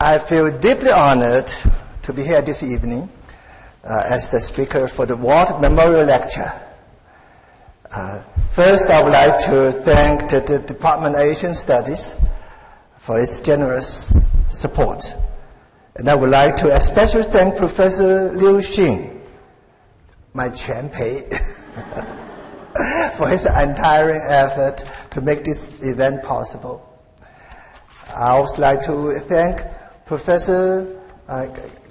I feel deeply honored to be here this evening as the speaker for the Ward Memorial Lecture. First, I would like to thank the Department of Asian Studies for its generous support. And I would like to especially thank Professor Liu Xin, my 全陪, for his untiring effort to make this event possible. I also like to thank Professor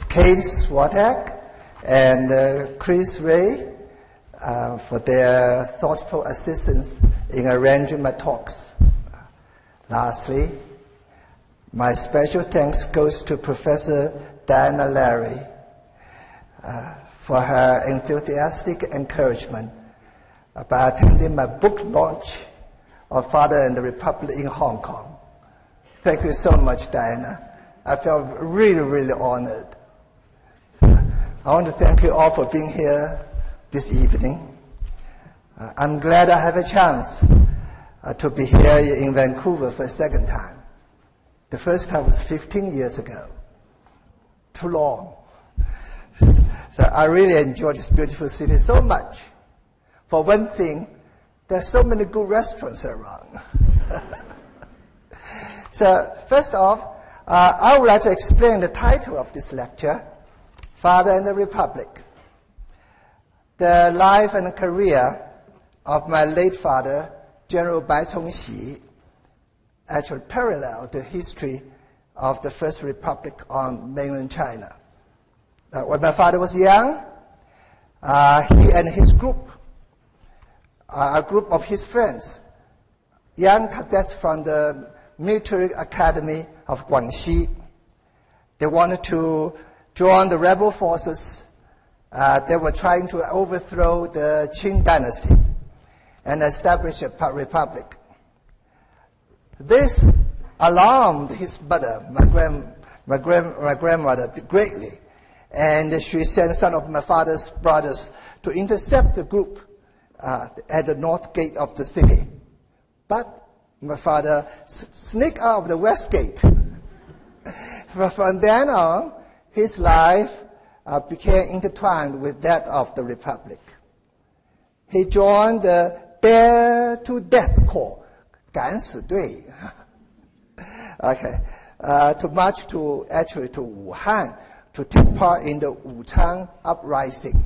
Kate Swatek and Chris Ray for their thoughtful assistance in arranging my talks. Lastly, my special thanks goes to Professor Diana Larry for her enthusiastic encouragement by attending my book launch of Father and the Republic in Hong Kong. Thank you so much, Diana. I felt really, really honored. I want to thank you all for being here this evening. I'm glad I have a chance to be here in Vancouver for a second time. The first time was 15 years ago. Too long. So I really enjoy this beautiful city so much. For one thing, there's so many good restaurants around. So first off, I would like to explain the title of this lecture, Father and the Republic. The life and career of my late father, General Bai Chongxi, actually parallel the history of the First Republic on mainland China. When my father was young, he and his group, a group of his friends, young cadets from the Military Academy of Guangxi, they wanted to join the rebel forces. They were trying to overthrow the Qing dynasty and establish a republic. This alarmed his mother, my grandmother, greatly, and she sent some of my father's brothers to intercept the group at the north gate of the city. But my father sneaked out of the west gate. From then on, his life became intertwined with that of the Republic. He joined the Dare to Death Corps, 敢死队, to march to Wuhan to take part in the Wuchang uprising,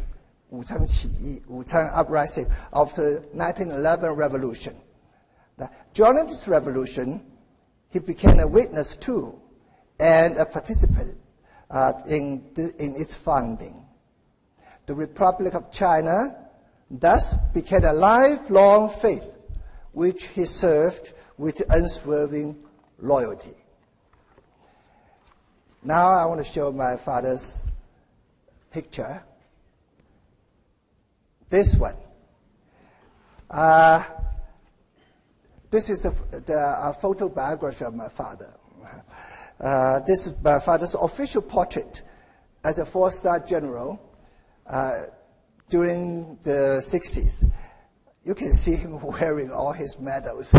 Wuchang uprising of the 1911 revolution. During this revolution, he became a witness too and a participant in its founding. The Republic of China thus became a lifelong faith which he served with unswerving loyalty. Now I want to show my father's picture. This one. This is a photobiography of my father. This is my father's official portrait as a four-star general during the 60s. You can see him wearing all his medals.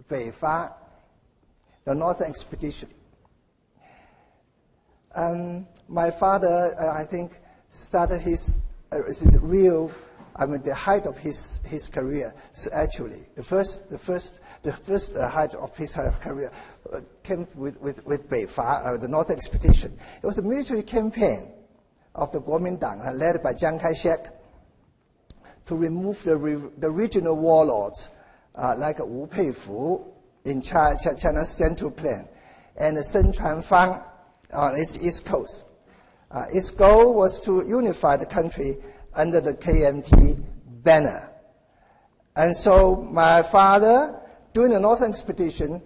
Beifang, the Northern Expedition. My father, I think, started his the height of his career. So actually, the first height of his career came with Beifang, the Northern Expedition. It was a military campaign of the Kuomintang led by Chiang Kai-shek to remove the regional warlords like Wu Peifu in China's Central Plain and Sen Chuanfang on its east coast. Its goal was to unify the country under the KMT banner. And so my father, during the Northern Expedition,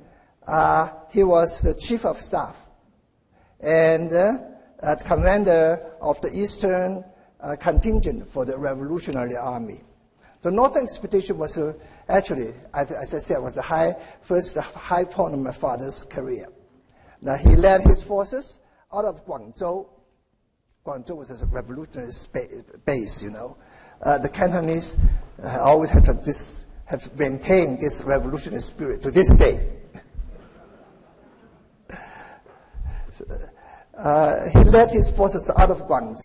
he was the chief of staff and commander of the Eastern contingent for the Revolutionary Army. The Northern Expedition was actually, as I said, was the first high point of my father's career. Now he led his forces out of Guangzhou. Guangzhou was a revolutionary base, The Cantonese always have maintained this revolutionary spirit to this day. He led his forces out of Guangzhou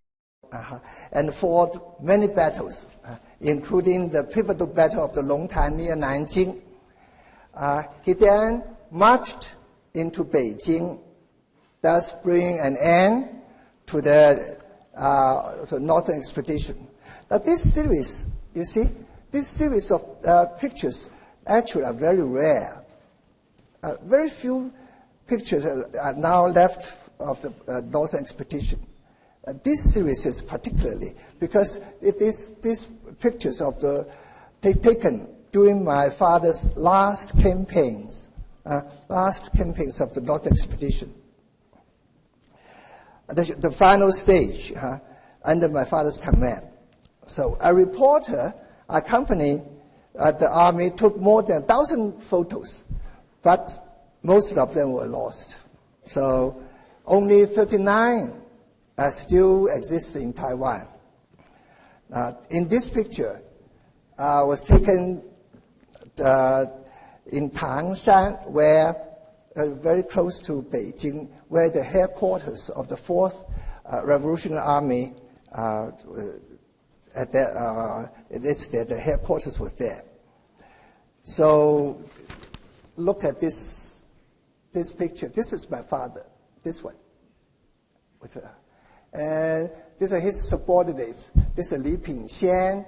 and fought many battles, including the pivotal battle of the Longtan near Nanjing. He then marched into Beijing, thus bringing an end to the Northern Expedition. Now this series, you see, this series of pictures actually are very rare. Very few pictures are now left of the Northern Expedition. This series is particularly because it is these pictures of taken during my father's last campaigns of the Northern Expedition. The final stage under my father's command. So a reporter accompanying the army took more than 1,000 photos, but most of them were lost. So only 39 still exist in Taiwan. In this picture was taken in Tangshan, where very close to Beijing, where the headquarters of the 4th Revolutionary Army the headquarters was there. So look at this picture. This is my father, this one. And these are his subordinates. This is Li Pingxian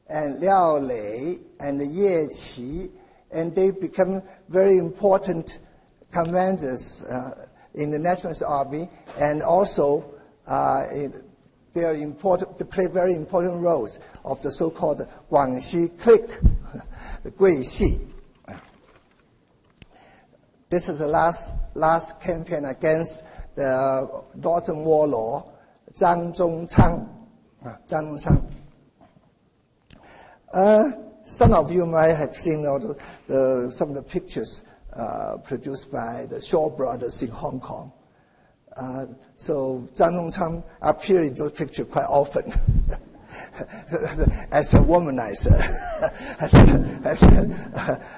and Liao Lei and Ye Qi, and they become very important commanders in the Nationalist Army, and also they are important. They play very important roles of the so-called Guangxi clique, the Guixi. This is the last campaign against the Northern warlord Zhang Zhongchang. Some of you might have seen some of the pictures produced by the Shaw brothers in Hong Kong. So Zhang Zhongchang appeared in those pictures quite often as a womanizer.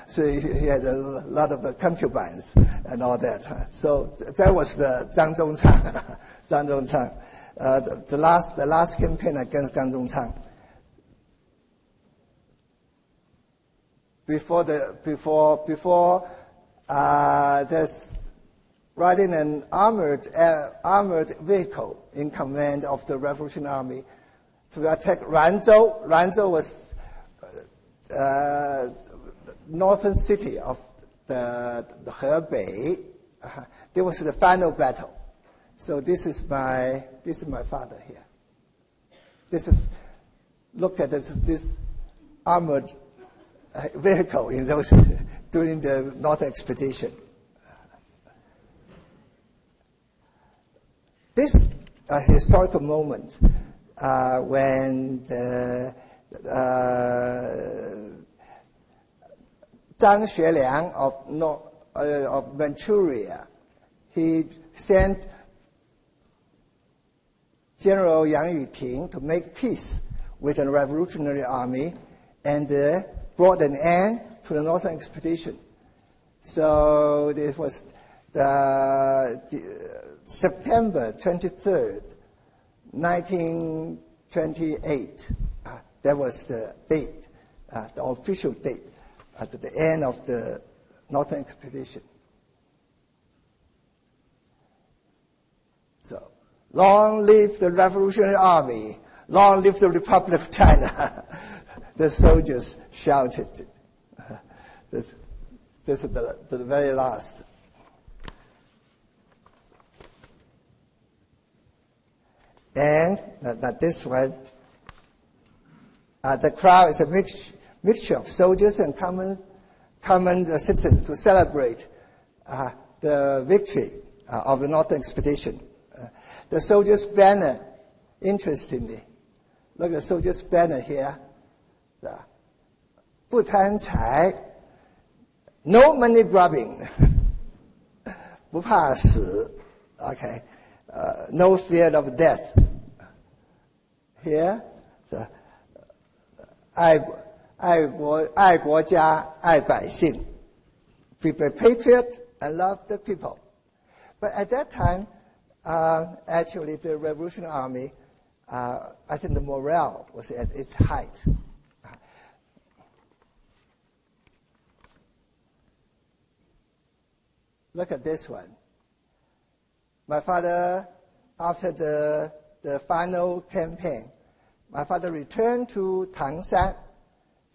So he had a lot of concubines and all that. So that was the Zhang Zhongchang. Zhang Zhongchang. The last campaign against Zhang Zhongchang. Before there's riding an armored vehicle in command of the Revolutionary Army to attack Ranzhou. Ranzhou was northern city of the Hebei. There was the final battle. So this is my father here. Look at this armored vehicle in those during the Northern Expedition. This historical moment when Zhang Xueliang of Manchuria, he sent General Yang Yuting to make peace with the Revolutionary Army and brought an end to the Northern Expedition. So this was the September 23rd, 1928. That was the date, the official date at the end of the Northern Expedition. So, long live the Revolutionary Army, long live the Republic of China. The soldiers shouted. This is the very last. And this one, the crowd is a mixture of soldiers and common citizens to celebrate the victory of the Northern Expedition. The soldiers' banner, interestingly, look at the soldiers' banner here. 不贪财, no money grabbing, 不怕死, okay, no fear of death. Here, 爱国家爱百姓 be a patriot and love the people. But at that time, actually the Revolutionary Army, I think the morale was at its height. Look at this one. My father, after the final campaign, my father returned to Tangshan.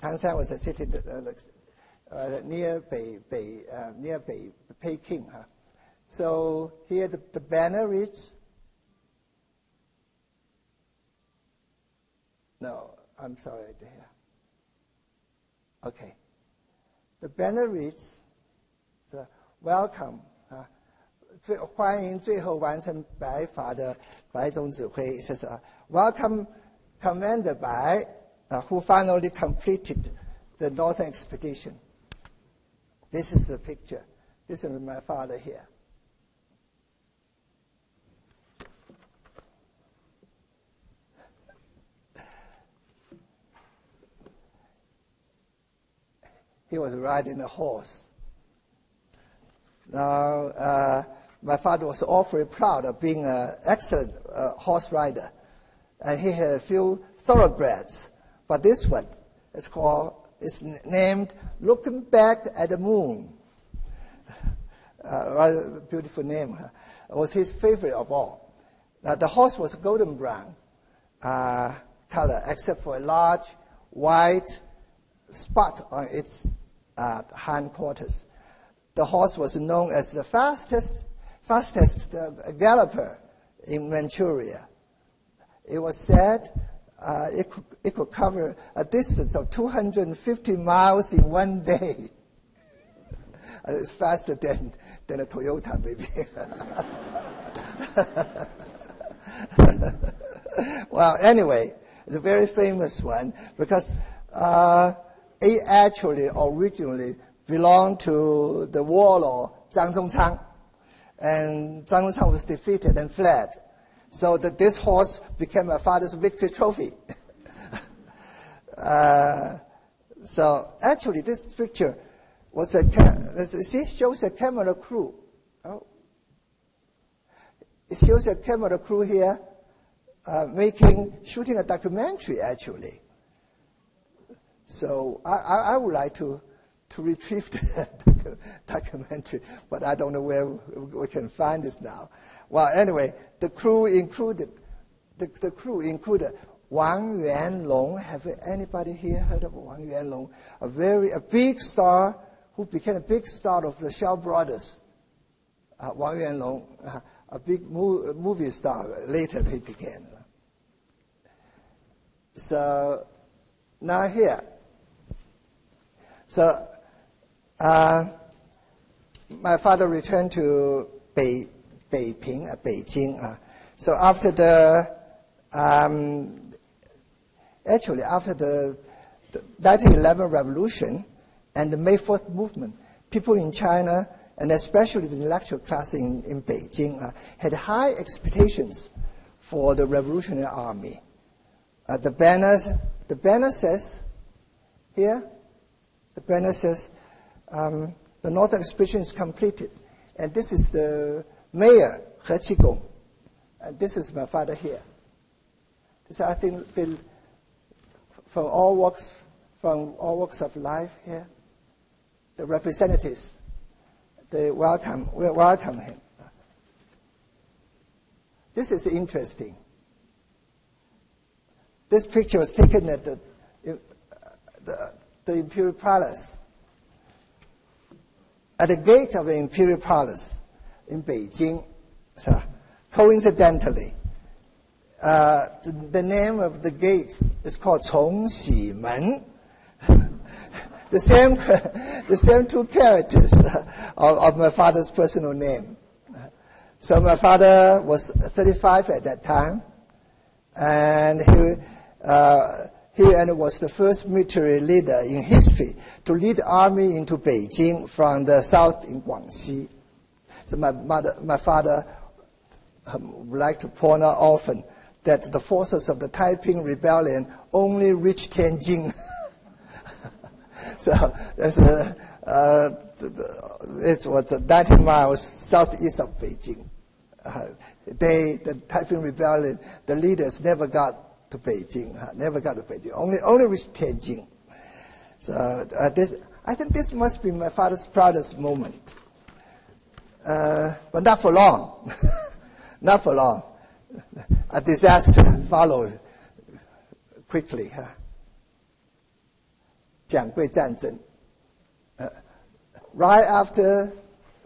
Tangshan was a city near Peking. So here the banner reads, no, I'm sorry, here. Okay. The banner reads, Welcome. 欢迎最后完成白发的白总指挥 says, Welcome Commander Bai, who finally completed the northern expedition. This is the picture. This is my father here. He was riding a horse. Now, my father was awfully proud of being an excellent horse rider. And he had a few thoroughbreds. But this one is named Looking Back at the Moon. Rather beautiful name. It was his favorite of all. The horse was golden brown color, except for a large white spot on its hindquarters. The horse was known as the fastest galloper in Manchuria. It was said it could cover a distance of 250 miles in one day. It's faster than a Toyota, maybe. Well, anyway, it's a very famous one because it actually originally belonged to the warlord Zhang Zongchang. And Zhang Zongchang was defeated and fled. So this horse became my father's victory trophy. So actually this picture was shows a camera crew. Oh. It shows a camera crew here shooting a documentary actually. So I would like to retrieve the documentary, but I don't know where we can find this now. Well, anyway, the crew included Wang Yuanlong. Have anybody here heard of Wang Yuanlong? A big star who became a big star of the Shaw Brothers. Wang Yuanlong, a big movie star. Later he became. So now here. So my father returned to Beijing. So after the 1911 revolution and the May 4th movement, people in China, and especially the intellectual class in Beijing, had high expectations for the Revolutionary Army. The banner says, here, the banner says, the northern expedition is completed. And this is the mayor, He Qigong. And this is my father here. This, I think, from all walks of life here, the representatives, we welcome him. This is interesting. This picture was taken at the Imperial Palace. At the gate of the Imperial Palace in Beijing, so coincidentally, the name of the gate is called Chongxi-men. The same two characters of my father's personal name. So my father was 35 at that time, and he was the first military leader in history to lead the army into Beijing from the south in Guangxi. So my father would like to point out often that the forces of the Taiping Rebellion only reached Tianjin. So there's it's 90 miles southeast of Beijing. The Taiping Rebellion, the leaders never got to Beijing. Only reached Tianjin. So I think this must be my father's proudest moment. But not for long. Not for long. A disaster followed quickly. 蒋桂战争. Right after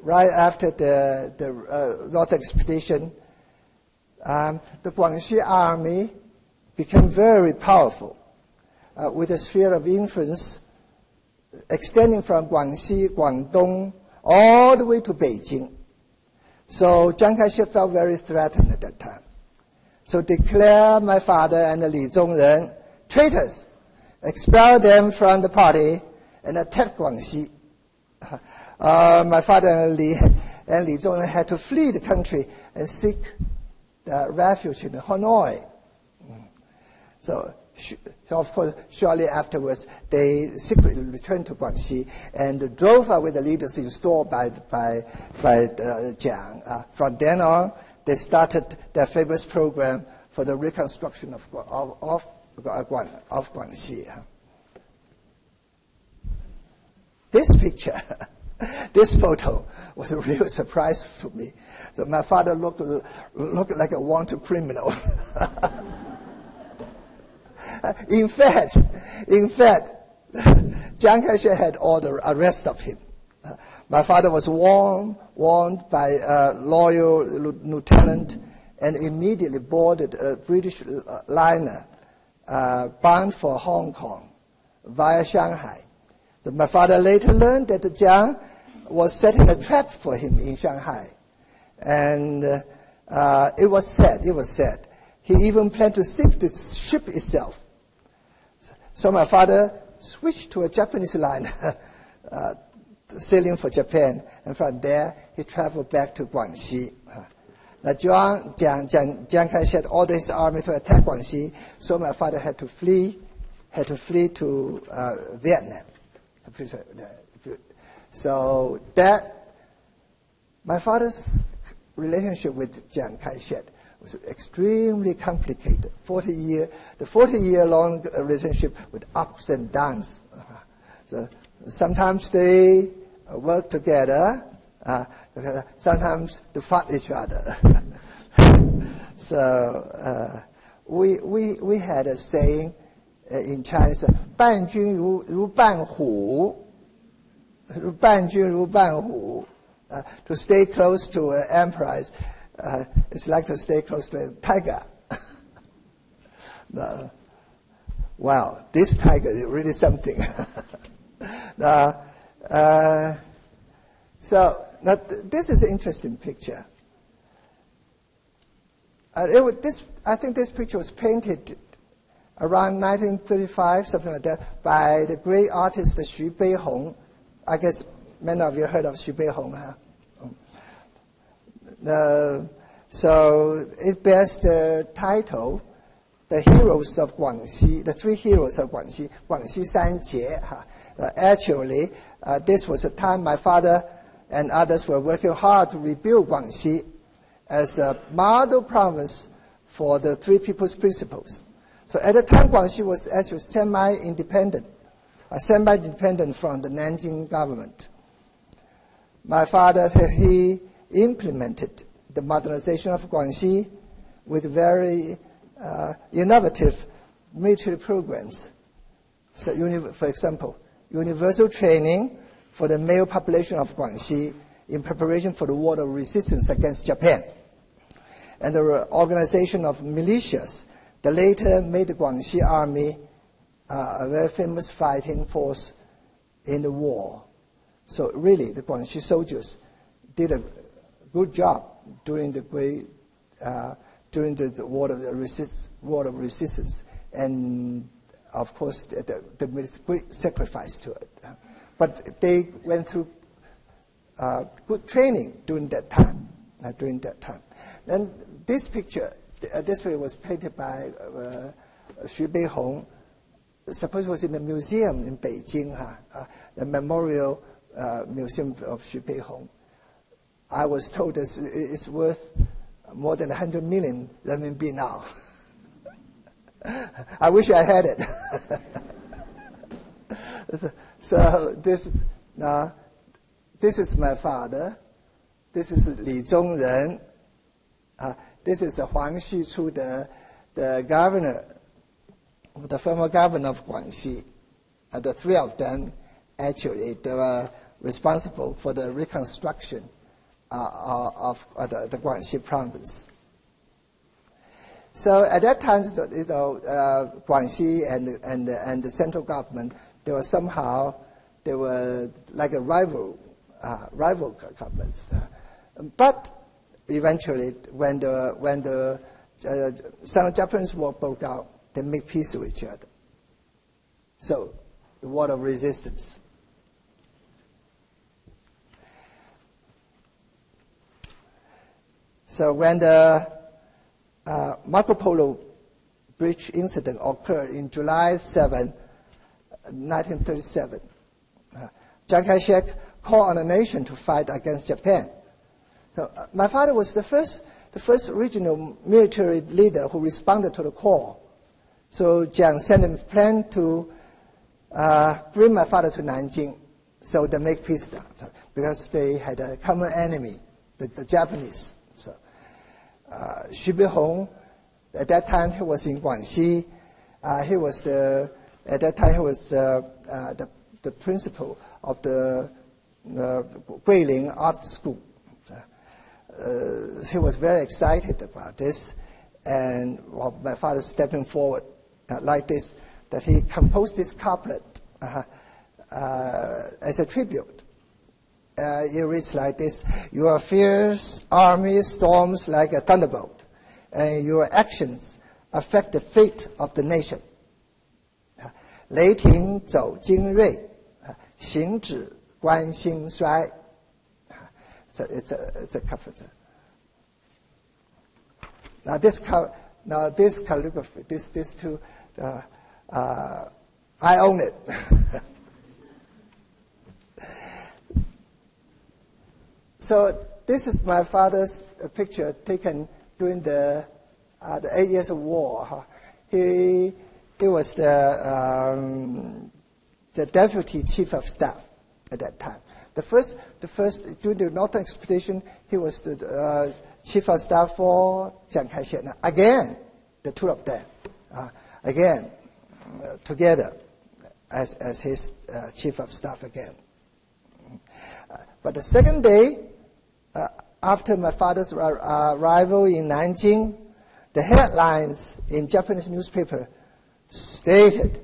the North Expedition, the Guangxi army became very powerful, with a sphere of influence extending from Guangxi, Guangdong, all the way to Beijing. So Chiang Kai-shek felt very threatened at that time. So declare my father and Li Zongren traitors, expel them from the party, and attack Guangxi. My father and Li Zongren had to flee the country and seek refuge in Hanoi. So, of course, shortly afterwards, they secretly returned to Guangxi and drove away the leaders installed by Jiang. From then on, they started their famous program for the reconstruction of Guangxi. This picture, this photo, was a real surprise for me. So my father looked like a wanted criminal. In fact, Chiang Kai-shek had ordered arrest of him. My father was warned by a loyal lieutenant and immediately boarded a British liner bound for Hong Kong via Shanghai. My father later learned that Jiang was setting a trap for him in Shanghai. And it was said, he even planned to sink the ship itself. So my father switched to a Japanese liner, sailing for Japan, and from there he traveled back to Guangxi. Now Chiang Kai-shek ordered his army to attack Guangxi, so my father had to flee to Vietnam. So that my father's relationship with Chiang Kai-shek was extremely complicated. The 40-year-long relationship with ups and downs. So sometimes they work together, sometimes they fight each other. So we had a saying in Chinese, 伴君如伴虎, 伴君如伴虎. To stay close to an emperor, it's like to stay close to a tiger. Wow, this tiger is really something. So now this is an interesting picture. I think this picture was painted around 1935, something like that, by the great artist Xu Beihong. I guess many of you heard of Xu Beihong. So it bears the title, The Heroes of Guangxi, the three heroes of Guangxi, Guangxi Sanjie. Actually, this was a time my father and others were working hard to rebuild Guangxi as a model province for the Three People's Principles. So at the time, Guangxi was actually semi-independent from the Nanjing government. My father, he implemented the modernization of Guangxi with very innovative military programs. So, for example, universal training for the male population of Guangxi in preparation for the war of resistance against Japan, and the organization of militias that later made the Guangxi army a very famous fighting force in the war. So really, the Guangxi soldiers did a good job during the war of resistance, and of course, the great sacrifice to it. But they went through good training during that time. And this picture was painted by Xu Beihong suppose it was in the museum in Beijing, the Memorial Museum of Xu Beihong. I was told it's worth more than 100 million renminbi now. I wish I had it. So this is my father. This is Li Zhongren. This is Huang Xuchu, the governor, the former governor of Guangxi. The three of them, actually, they were responsible for the reconstruction of the Guangxi province. So at that time, Guangxi and the central government, they were like a rival governments. But eventually, when the Sino-Japanese War broke out, they made peace with each other. So the war of resistance. So when the Micropolar bridge incident occurred in July 7, 1937, Chiang Kai-shek called on the nation to fight against Japan. So my father was the first regional military leader who responded to the call. So Jiang sent a plan to bring my father to Nanjing, so they make peace because they had a common enemy, the Japanese. So Xu Beihong, at that time he was in Guangxi. At that time he was the principal of the Guilin Art School. He was very excited about this, and my father stepping forward like this, that he composed this couplet as a tribute. It reads like this: "Your fierce army storms like a thunderbolt, and your actions affect the fate of the nation. 雷霆走精锐，行止观兴衰." It's a couplet. Now this calligraphy, these two, I own it. So this is my father's picture taken during the 8 years of war. He was the deputy chief of staff at that time. The first during the Northern Expedition, he was the chief of staff for Chiang Kai-shek. Again, the two of them, together as his chief of staff again. But the second day, after my father's arrival in Nanjing, the headlines in Japanese newspaper stated,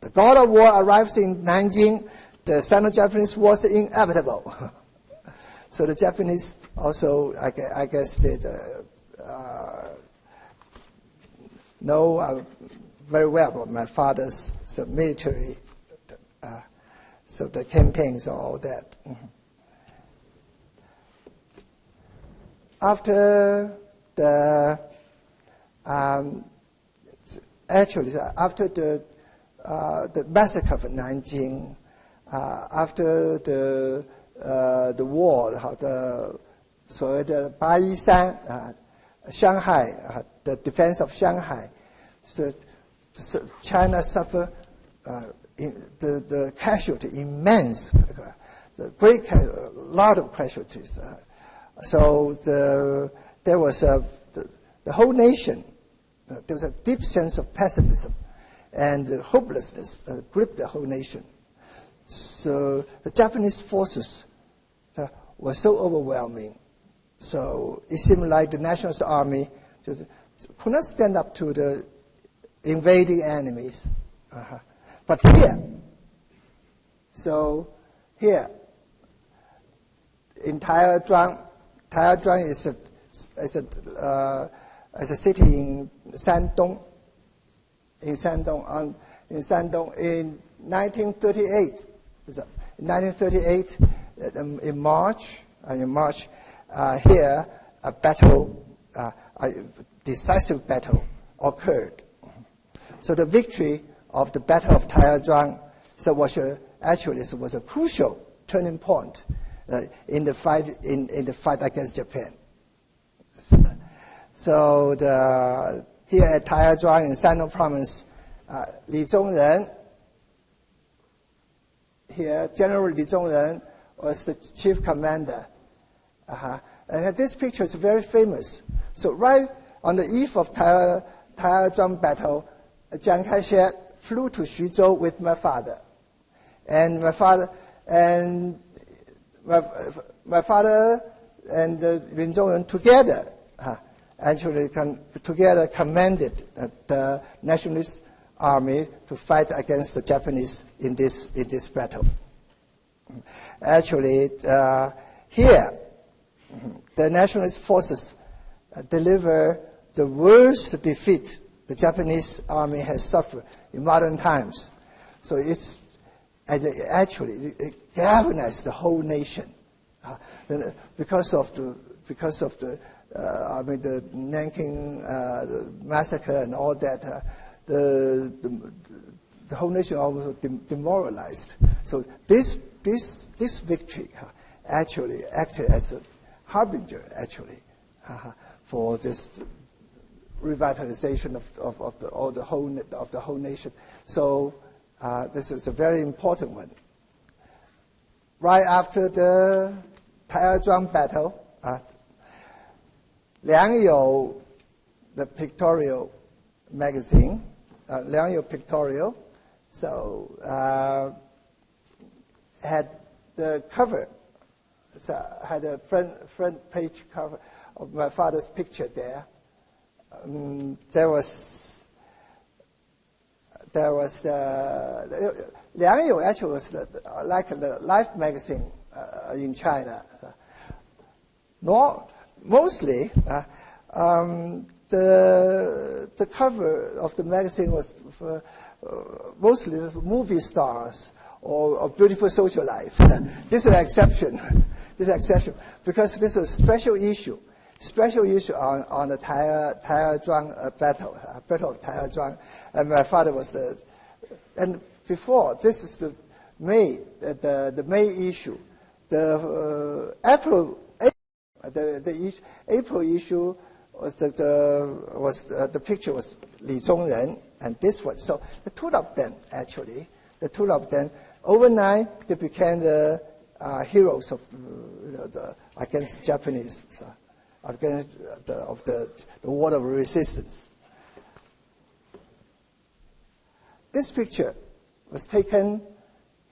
"The God of War arrives in Nanjing. The Sino-Japanese war is inevitable." So the Japanese also, I guess, did know very well about my father's military, so the campaigns and all that. After the after the massacre of Nanjing, after the war, the Pai Hsienyung, Shanghai, the defense of Shanghai, so China suffered the casualty, immense, a lot of casualties. So there was the whole nation. There was a deep sense of pessimism and hopelessness gripped the whole nation. So the Japanese forces were so overwhelming. So it seemed like the Nationalist Army just could not stand up to the invading enemies. But here, in Taiyuan is a city in Shandong. In 1938. In 1938, in March, here a battle, a decisive battle occurred. So the victory of the Battle of Taiyuan. So it was a crucial turning point in the fight against Japan. So here at Taiyuan in Shandong Province, Li Zhongren, here General Li Zhongren was the chief commander. And this picture is very famous. So right on the eve of Taiyuan battle, Chiang Kai-shek flew to Xuzhou with my father. And my father and Lin Zhongren together together commanded the nationalist army to fight against the Japanese in this battle. Actually, here, the nationalist forces deliver the worst defeat the Japanese army has suffered in modern times. So it galvanized the whole nation because of the Nanking massacre and all that. The whole nation almost demoralized. So this victory actually acted as a harbinger for this revitalization of the whole nation. So this is a very important one. Right after the Taiyuan battle, Liang You, the pictorial magazine, Liang You Pictorial, so had the cover, had a front page cover of my father's picture there. There was the Liang You actually was like a life magazine in China. Mostly, the cover of the magazine was for, mostly movie stars or beautiful socialites. This is an exception. This is an exception because this is a special issue on the Taiyuan battle of Taiyuan. And my father was, and before this is the May issue. The April issue was the picture was Li Zhongren and this one. So the two of them overnight they became the heroes of against Japanese, against the war of resistance. This picture was taken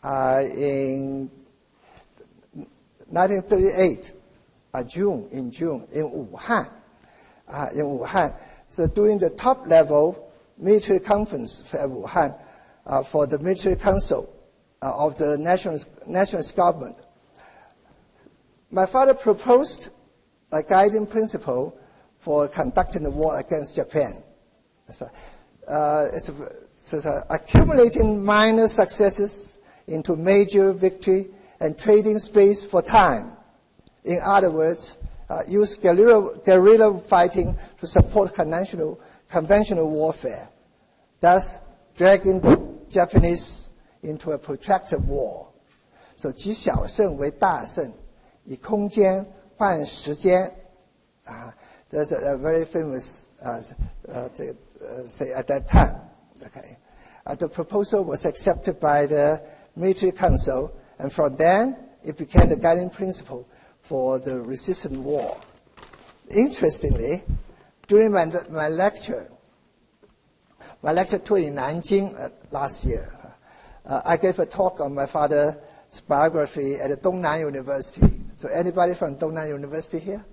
in 1938, in June in Wuhan. So during the top level military conference for Wuhan, for the military council of the nationalist government, my father proposed a guiding principle for conducting the war against Japan. It's accumulating minor successes into major victory and trading space for time. In other words, use guerrilla fighting to support conventional warfare, thus dragging the Japanese into a protractor war. So, 集小胜为大胜，以空间换时间。There's a very famous say at that time. Okay, the proposal was accepted by the military council, and from then it became the guiding principle for the resistance war. Interestingly, during my lecture tour in Nanjing last year, I gave a talk on my father's biography at the Dongnan University. So anybody from Dongnan University here?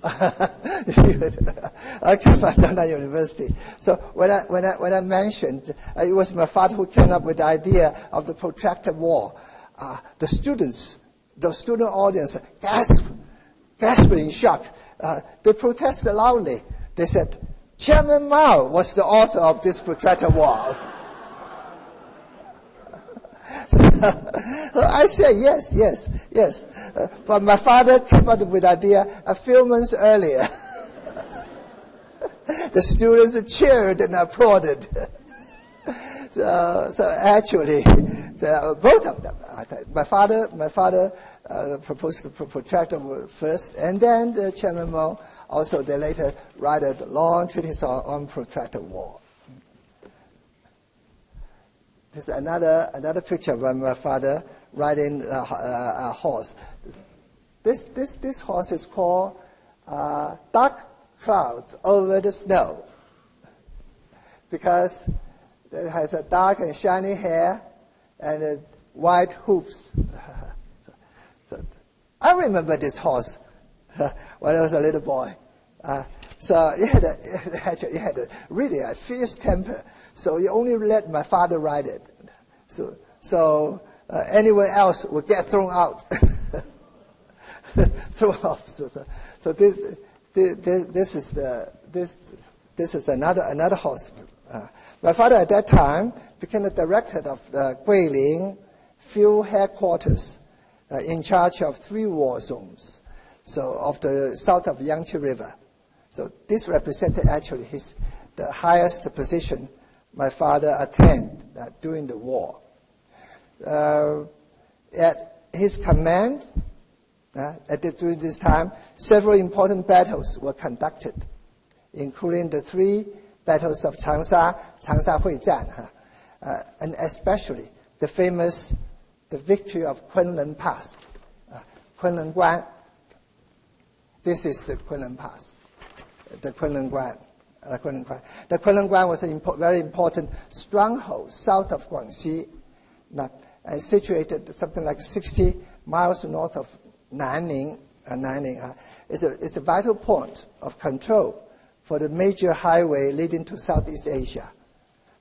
I came from Dongnan University. So when I mentioned it was my father who came up with the idea of the Protractor War, the student audience gasped in shock. They protested loudly. They said, Chairman Mao was the author of this Protractor War. So I said, yes. But my father came up with the idea a few months earlier. The students cheered and applauded. So actually, both of them. My father proposed the protractor war first, and then the Chairman Mao also they later write a long treatise on protractor war. This is another picture of my father riding a horse. This horse is called Dark Clouds Over the Snow, because it has a dark and shiny hair and white hooves. I remember this horse when I was a little boy. So it had really a fierce temper. So you only let my father ride it. So anyone else would get thrown out, thrown off. So this is another horse. My father at that time became the director of the Guilin Field Headquarters, in charge of 3 war zones, so of the south of Yangtze River. So this represented actually the highest position my father attained during the war. At his command, during this time, several important battles were conducted, including the 3 battles of Changsha Huizhan, and especially the victory of Kremlin Pass, Kremlin Guan. This is the Kremlin Pass, the Kremlin Guan. The Kremlin Guan was a very important stronghold south of Guangxi, situated something like 60 miles north of Nanning. It's a vital point of control for the major highway leading to Southeast Asia.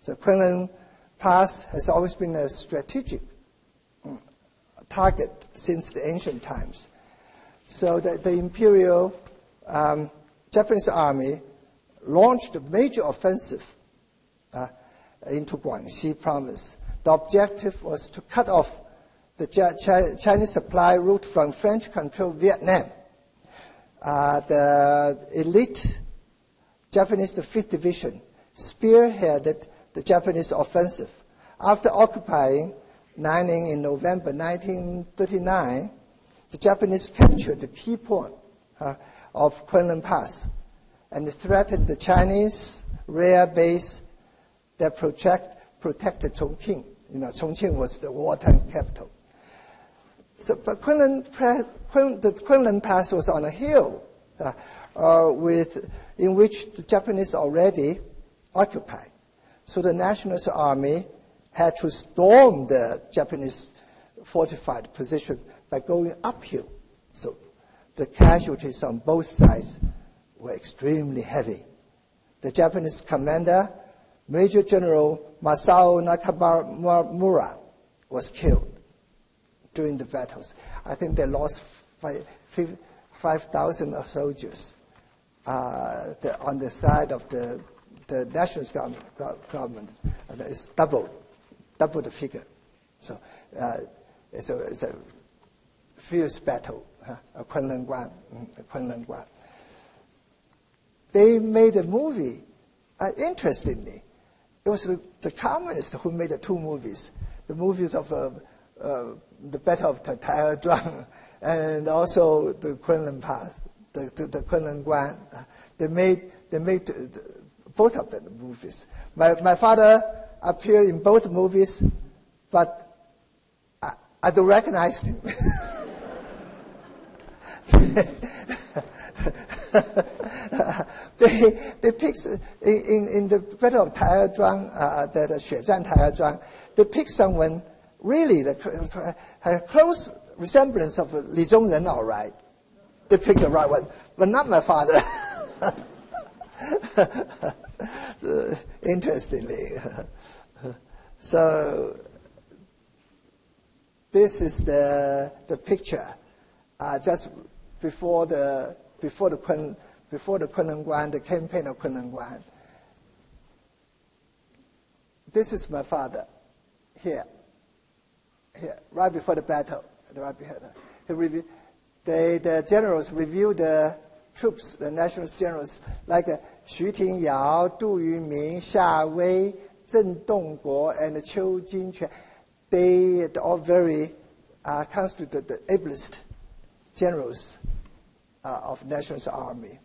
So Kremlin Pass has always been a strategic target since the ancient times. So the Imperial Japanese Army launched a major offensive into Guangxi province. The objective was to cut off the Chinese supply route from French-controlled Vietnam. The elite Japanese, the 5th Division, spearheaded the Japanese offensive. After occupying Nanning in November 1939, the Japanese captured the key point of Kremlin Pass and threatened the Chinese rare base that protected Chongqing. Chongqing was the wartime capital. So, but the Kremlin Pass was on a hill in which the Japanese already occupied. So the Nationalist Army had to storm the Japanese fortified position by going uphill. So the casualties on both sides were extremely heavy. The Japanese commander, Major General Masao Nakamura, was killed during the battles. I think they lost 5,000 soldiers on the side of the nationalist government. It's double the figure. So it's a fierce battle, Kremlin Guan. They made a movie. Interestingly, it was the communists who made the 2 movies. The movies of the Battle of Taiyuan and also the Kremlin Pass, the Kremlin Guan. They made both of the movies. My father appeared in both movies, but I don't recognize him. They picked in the Battle of Taiyuan, the Xuezhan Taiyuan, they picked someone really that had a close resemblance of Li Zhongren, all right. They picked the right one, but not my father. Interestingly. So this is the picture just before the Kremlin Guan, the campaign of Kremlin Guan. This is my father here, right before the battle. The generals reviewed the troops, the nationalist generals, like Xu Tingyao, Du Yunming, Xia Wei, Zheng Dongguo and Qiu Jinquan, they all very constituted the ablest generals of nationalist army.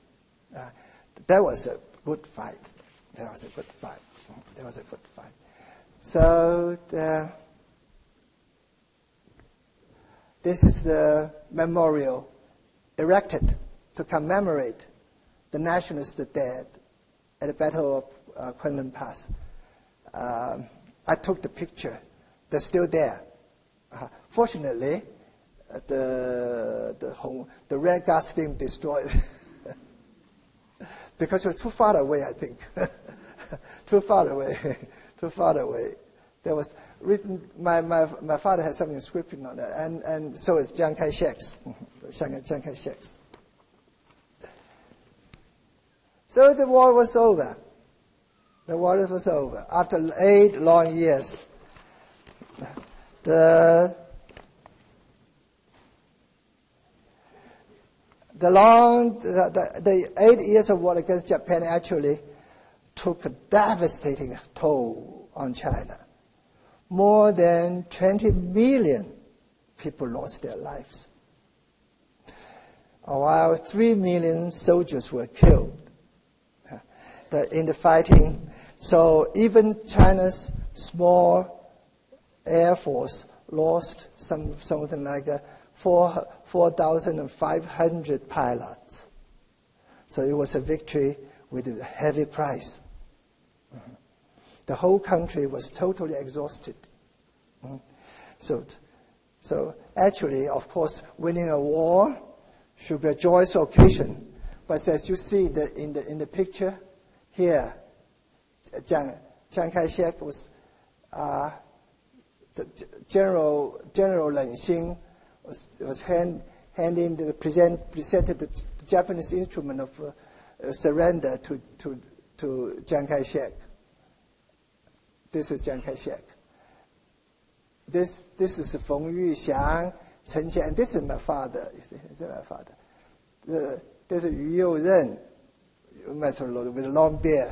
That was a good fight. That was a good fight. That was a good fight. So this is the memorial erected to commemorate the nationalists dead at the Battle of Kremlin Pass. I took the picture. They're still there. Fortunately, the red gas thing destroyed because it was too far away, I think. Too far away. Too far away. There was written, my father had some inscription on it, and so is Chiang Kai-shek's. Chiang Kai-shek's. So the war was over. The war was over. After 8 long years, the 8 years of war against Japan actually took a devastating toll on China. More than 20 million people lost their lives, while 3 million soldiers were killed in the fighting. So even China's small air force lost something like 4,500 pilots. So it was a victory with a heavy price. The whole country was totally exhausted. So actually, of course, winning a war should be a joyous occasion. But as you see in the picture here, Chiang Kai-shek was the General Len Xing was presented the Japanese instrument of surrender to Chiang Kai-shek. This is Chiang Kai-shek. This is Feng Yuxiang, Chen Qian, and this is my father. You see, this is my father. This is Yu Youren, with a long beard,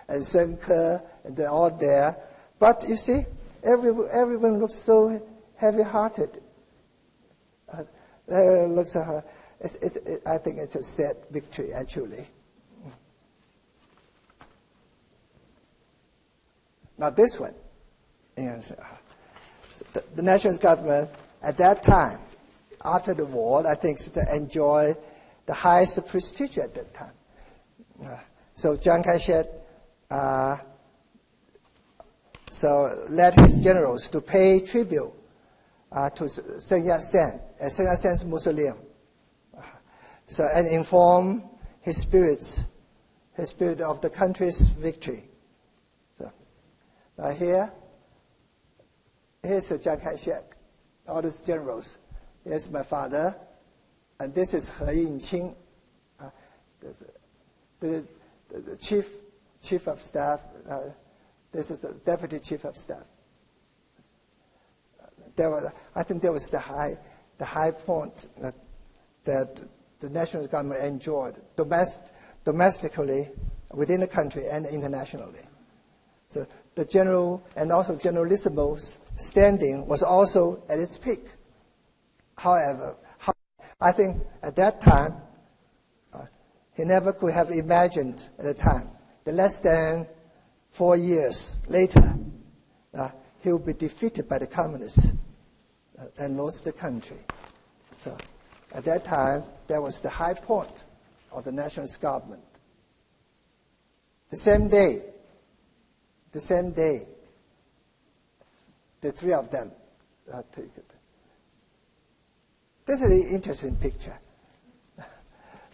and Shen Ke, and they're all there. But you see, everyone looks so heavy-hearted. Looks at her. I think it's a sad victory, actually. Now this one, the nationalist government at that time, after the war, I think enjoyed the highest prestige at that time. So Chiang Kai-shek led his generals to pay tribute to Sun Yat-sen at Sun Yat-sen's mausoleum. And inform his spirit of the country's victory. So now here's Chiang Kai-shek, all these generals. Here's my father, and this is Hsien-yung, the chief of staff. This is the deputy chief of staff. I think that was the high point that the national government enjoyed domestically within the country and internationally. So the general and also Generalissimo's standing was also at its peak. However, I think at that time, he never could have imagined at the time that less than 4 years later, he would be defeated by the communists and lost the country. So at that time, that was the high point of the nationalist government. The same day, the three of them take it. This is an interesting picture.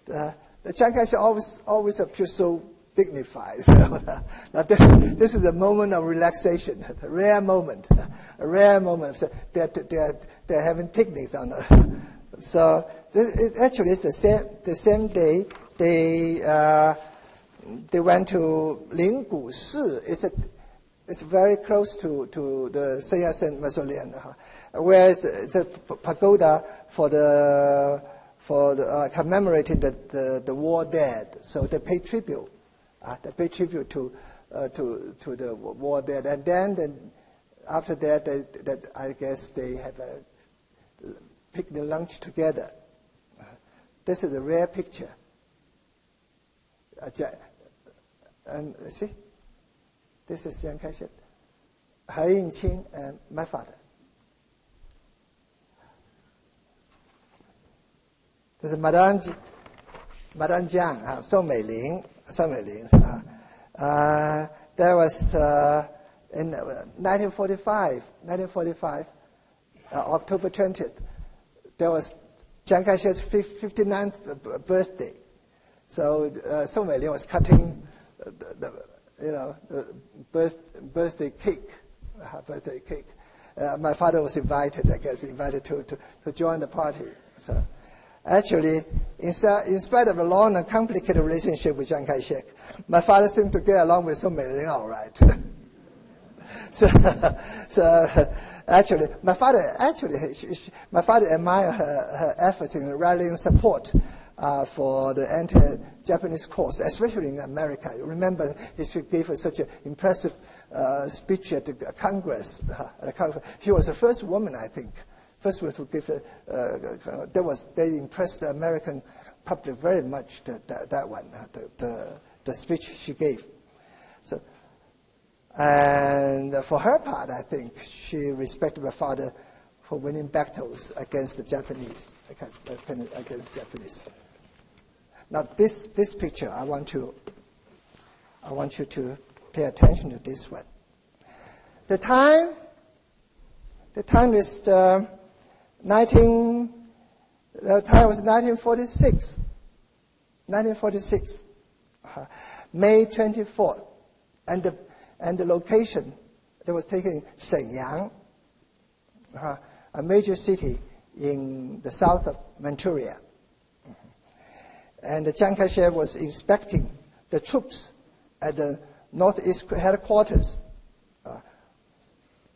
The Chiang Kai-shek always appears so dignified. Now this is a moment of relaxation, a rare moment. So they're having picnics on it. So actually, it's the same day they went to Linggu Shi. It's very close to the Sun Yat-sen mausoleum, where it's a pagoda for commemorating the war dead. So they pay tribute. They pay tribute to to the war there. And then after that, I guess they have a picnic lunch together. This is a rare picture. And see, this is Chiang Kai-shek, Hsien-yung, and my father. This is Madame Jiang, Song Meiling. That was in 1945, October 20th. There was Chiang Kai-shek's 59th birthday. So Song Meiling was cutting the birthday cake. My father was invited, I guess, to join the party. So actually, in spite of a long and complicated relationship with Chiang Kai-shek, my father seemed to get along with Song Meiling all right. so actually, my father admired her efforts in rallying support for the anti-Japanese cause, especially in America. You remember, he gave us such an impressive speech at the Congress. She was the first woman, I think, first one to give they impressed the American public very much. That one, the speech she gave. So, and for her part, I think she respected my father for winning battles against the Japanese. Against the Japanese. Now, this picture, I want you to pay attention to this one. The time is the time was 1946. 1946, May 24th, and the location that was taken in Hsien-yung, a major city in the south of Manchuria. And Chiang Kai-shek was inspecting the troops at the northeast headquarters.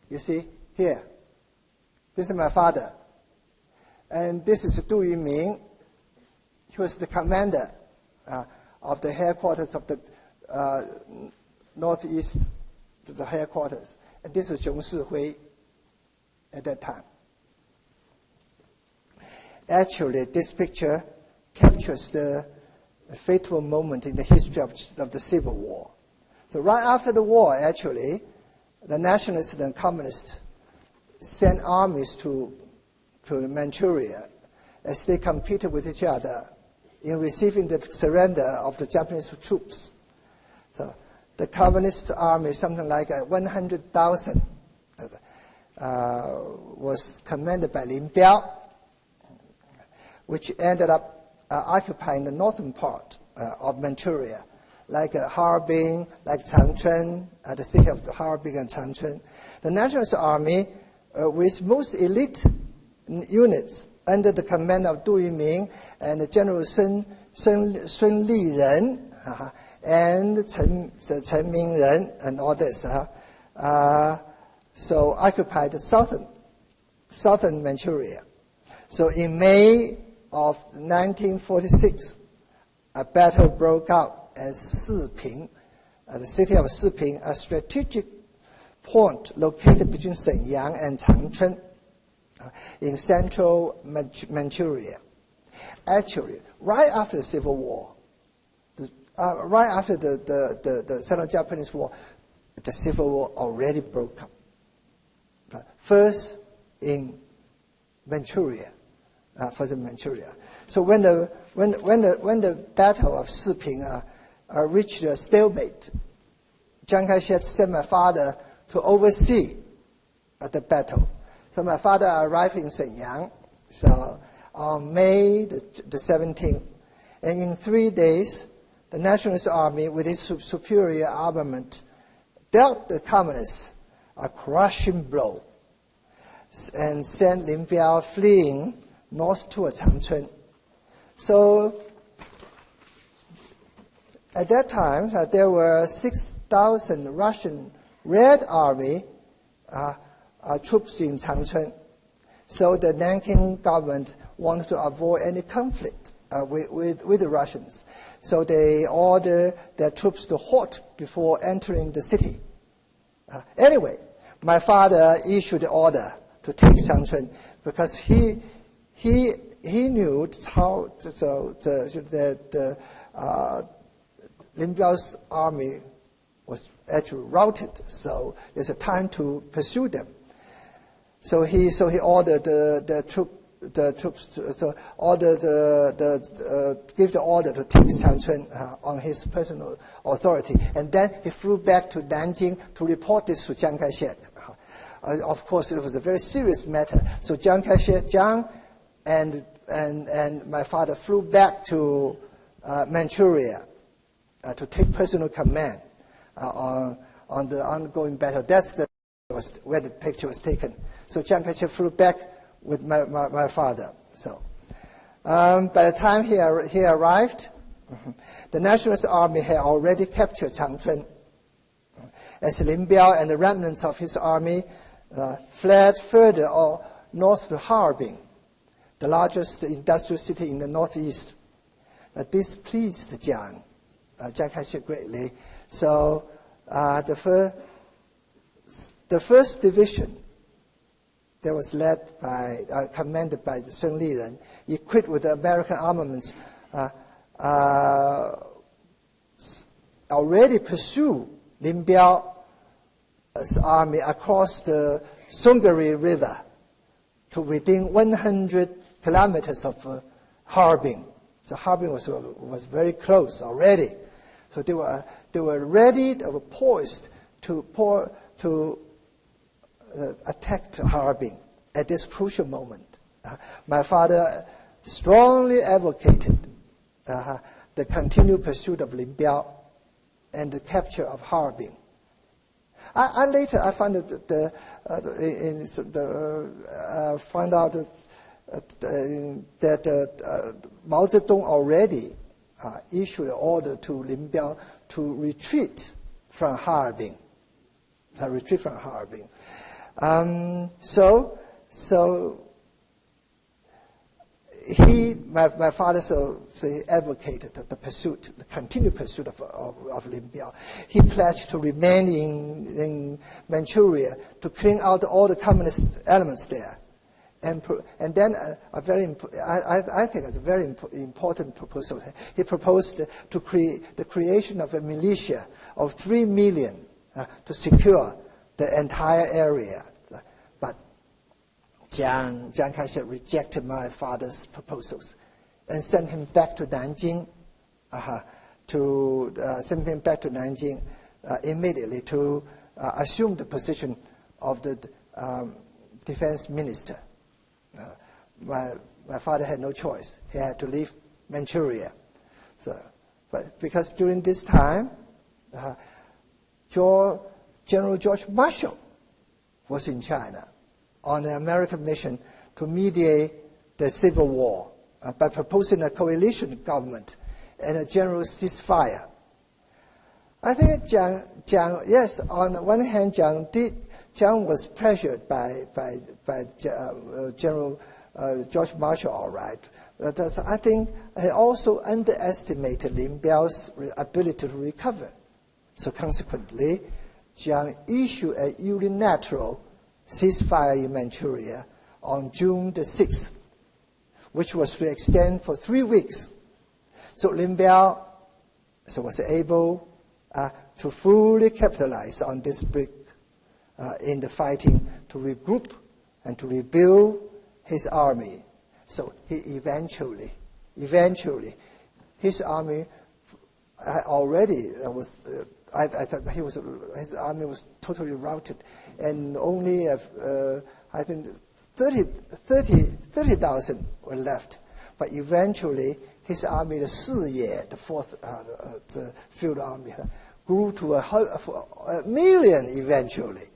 You see here, this is my father, and this is Du Yiming. He was the commander of the headquarters of the northeast, the headquarters. And this is Zhong Sihui at that time. Actually, this picture captures the fateful moment in the history of the Civil War. So right after the war, actually, the nationalists and communists sent armies to Manchuria as they competed with each other in receiving the surrender of the Japanese troops. So the communist army, something like 100,000, was commanded by Lin Biao, which ended up occupying the northern part of Manchuria, like Harbin, like Changchun, the city of Harbin and Changchun. The Nationalist Army, with most elite units under the command of Du Yiming and General Sun Liren and Chen Mingren and all this, so occupied southern Manchuria. So in May of 1946, a battle broke out at Siping, the city of Siping, a strategic point located between Hsien-yung and Changchun in central Manchuria. Actually, right after the Civil War, right after the Sino-Japanese War, the Civil War already broke up. First in Manchuria. So when the Battle of Siping reached a stalemate, Chiang Kai-shek sent my father to oversee the battle. So my father arrived in Hsien-yung, so on May the 17th, and in 3 days, the Nationalist Army, with its superior armament, dealt the communists a crushing blow and sent Lin Biao fleeing north toward Changchun. So at that time, there were 6,000 Russian Red Army troops in Changchun. So the Nanking government wanted to avoid any conflict with the Russians. So they ordered their troops to halt before entering the city. Anyway, my father issued the order to take Changchun because he knew how Lin Biao's army was actually routed. So there's a time to pursue them. So he ordered the troops to give the order to take Changchun on his personal authority, and then he flew back to Nanjing to report this to Chiang Kai-shek. Of course, it was a very serious matter. So Chiang Kai-shek, and my father flew back to Manchuria to take personal command on the ongoing battle. That's where the picture was taken. So Chiang Kai-shek flew back with my father. So by the time he arrived, the Nationalist Army had already captured Changchun. As Lin Biao and the remnants of his army fled further north to Harbin, the largest industrial city in the northeast. This pleased Chiang Kai-shek greatly. So the first division that was commanded by Sun Liren, equipped with American armaments, already pursued Lin Biao's army across the Sungari River to within 100 kilometers of Harbin. So Harbin was very close already. So they were ready, they were poised to attack Harbin at this crucial moment. My father strongly advocated the continued pursuit of Lin Biao and the capture of Harbin. Later I found out that Mao Zedong already issued an order to Lin Biao to retreat from Harbin. So my father advocated the continued pursuit of Lin Biao. He pledged to remain in Manchuria to clean out all the communist elements there. And then I think it's a very important proposal. He proposed to create the creation of a militia of 3 million to secure the entire area. But Chiang Kai-shek rejected my father's proposals and sent him back to Nanjing immediately to assume the position of the defense minister. My father had no choice. He had to leave Manchuria. But because during this time, General George Marshall was in China on an American mission to mediate the Civil War by proposing a coalition government and a general ceasefire. I think yes, on the one hand, Chiang was pressured by General George Marshall, all right. But I think he also underestimated Lin Biao's ability to recover. So consequently, Chiang issued a unilateral ceasefire in Manchuria on June the 6th, which was to extend for 3 weeks. So Lin Biao was able to fully capitalize on this break in the fighting to regroup and to rebuild his army. So he eventually, his army already was. I thought his army was totally routed, and only I think 30,000 were left. But eventually, his army, the Shiye, the fourth the field army, grew to a million eventually.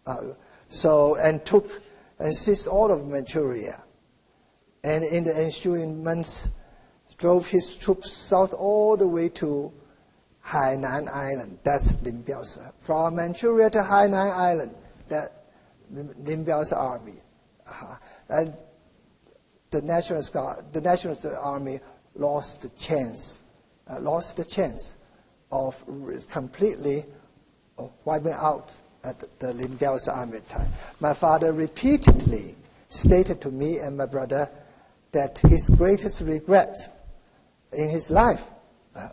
And seized all of Manchuria, and in the ensuing months, drove his troops south all the way to Hainan Island. That's Lin Biao's. From Manchuria to Hainan Island, that Lin Biao's army. And the Nationalist army lost the chance of completely wiping out the Lindel's army at the time. My father repeatedly stated to me and my brother that his greatest regret in his life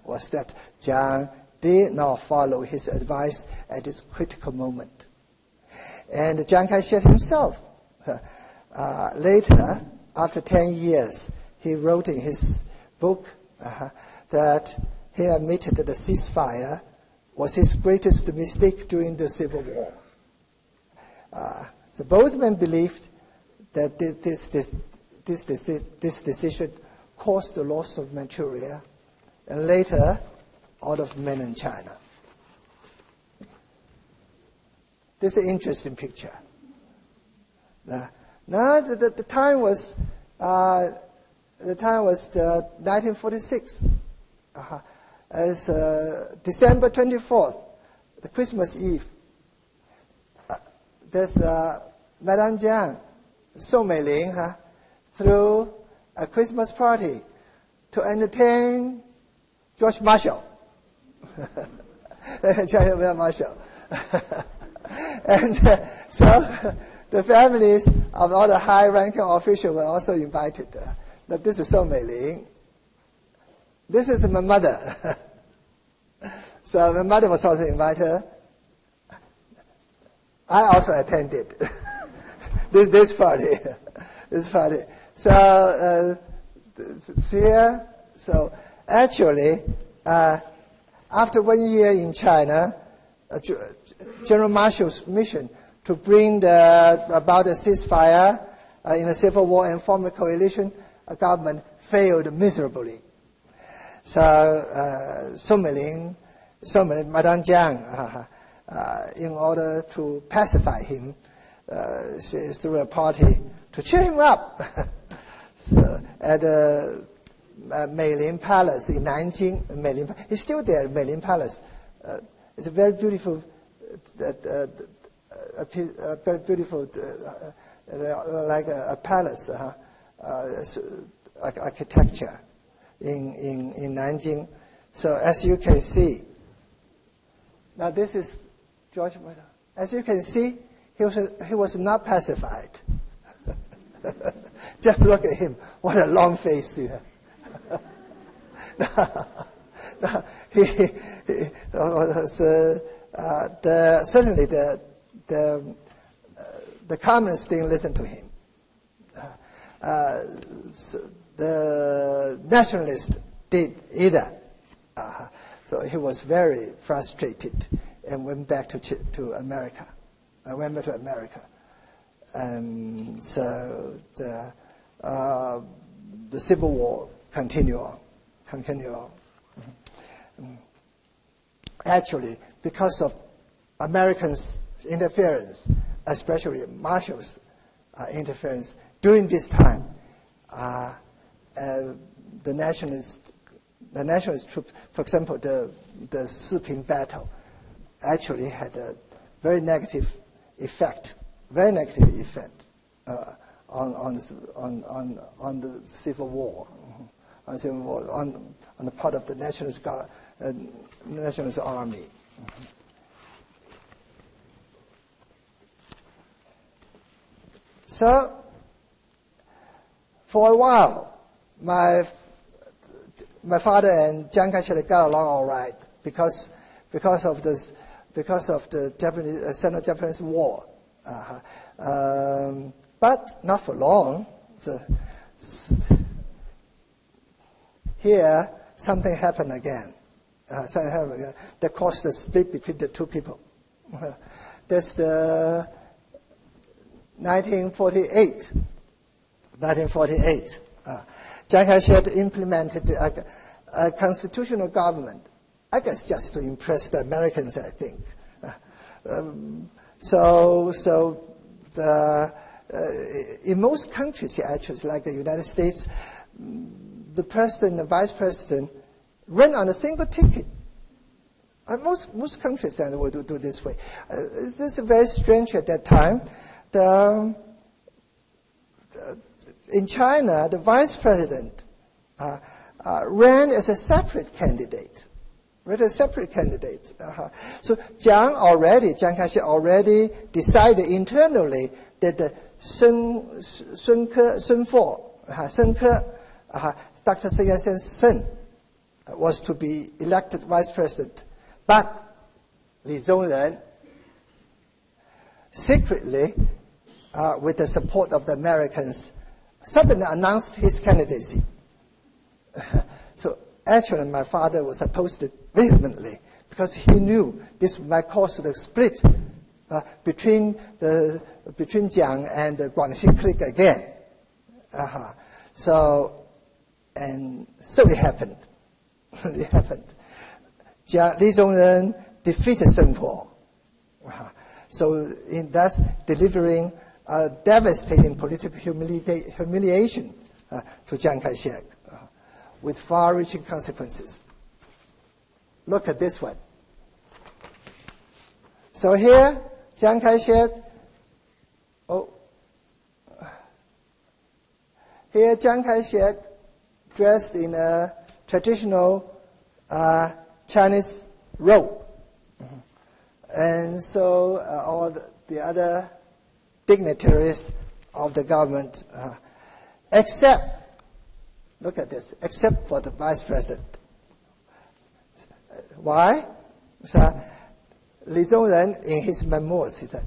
was that Jiang did not follow his advice at this critical moment. And Chiang Kai-shek himself, later, after 10 years, he wrote in his book that he admitted that the ceasefire was his greatest mistake during the Civil War. So both men believed that this decision caused the loss of Manchuria and later all of mainland China. This is an interesting picture. Now the time was the 1946. It's December 24th, the Christmas Eve. There's Madame Jiang, Song Meiling, threw a Christmas party to entertain George Marshall. George Marshall. And so the families of all the high-ranking officials were also invited. But this is Song Meiling. This is my mother. So my mother was also invited. I also attended this party. This party. So here. So actually, after 1 year in China, General Marshall's mission to bring about a ceasefire in a civil war and form a coalition government failed miserably. So Song Meiling, Madame Jiang, in order to pacify him, she threw a party to cheer him up. So at the Kremlin Palace in Nanjing. It's still there, Kremlin Palace. It's a very beautiful, like a palace architecture in Nanjing. So as you can see, now this is George Marshall. As you can see, he was not pacified. Just look at him. What a long face he had. Certainly the communists didn't listen to him. The nationalists did either. So he was very frustrated and went back to America. Went back to America. And so the Civil War continued on. Actually, because of Americans' interference, especially Marshall's interference, during this time, the nationalist troops, for example, the Siping battle, actually had a very negative effect on the Civil War. On the part of the nationalist army. So, for a while, my father and Chiang Kai-shek got along all right because of the Japanese Sino-Japanese War, but not for long. Here, something happened again. That caused a split between the two people. That's the 1948. Chiang Kai-shek implemented a constitutional government, I guess just to impress the Americans, I think. In most countries, actually, like the United States, the president and the vice president run on a single ticket. Most countries will do this way. This is very strange at that time. In China, the vice president ran as a separate candidate. So Chiang Kai-shek already decided internally that the Sun Fo, Dr. Sun Yat-sen's son, was to be elected vice president. But Li Zhongren secretly, with the support of the Americans, suddenly announced his candidacy. So actually, my father was opposed it vehemently because he knew this might cause the split between Jiang and the Guangxi clique again. So it happened. It happened. Li Zhongren defeated Sun Po. So in thus delivering a devastating political humiliation to Chiang Kai-shek with far-reaching consequences. Look at this one. So here, Chiang Kai-shek, dressed in a traditional Chinese robe. And so all the other dignitaries of the government, except for the vice president. Why? Li Zhongren, in his memoirs, he said,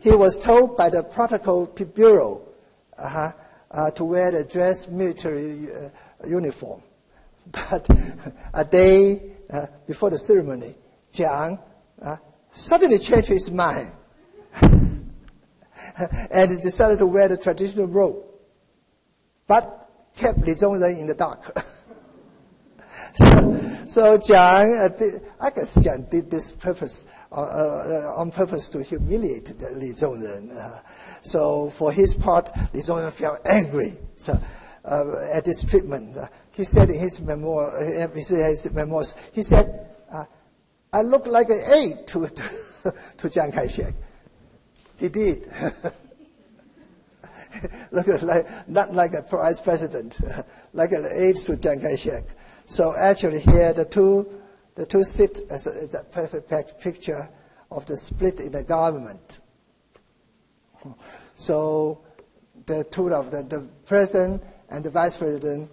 he was told by the protocol bureau to wear the dress military uniform. But a day before the ceremony, Jiang suddenly changed his mind and decided to wear the traditional robe, but kept Li Zhongren in the dark. So Jiang, I guess Jiang did this on purpose to humiliate Li Zhongren. So for his part, Li Zhongren felt angry at this treatment. He said in his memoirs, he said, I look like an aide to Chiang Kai-shek. He did. Not like a vice president, like an aide to Chiang Kai-shek. So actually here the two sit as a perfect picture of the split in the government. So the two of the president and the vice president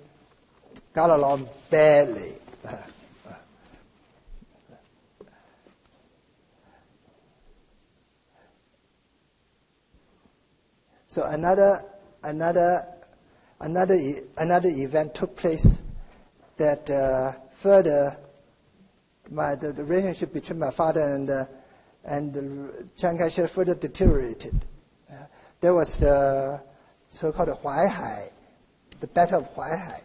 got along badly. So another event took place that further the relationship between my father and Chiang Kai-shek further deteriorated. There was the so-called Huaihai, the Battle of Huaihai,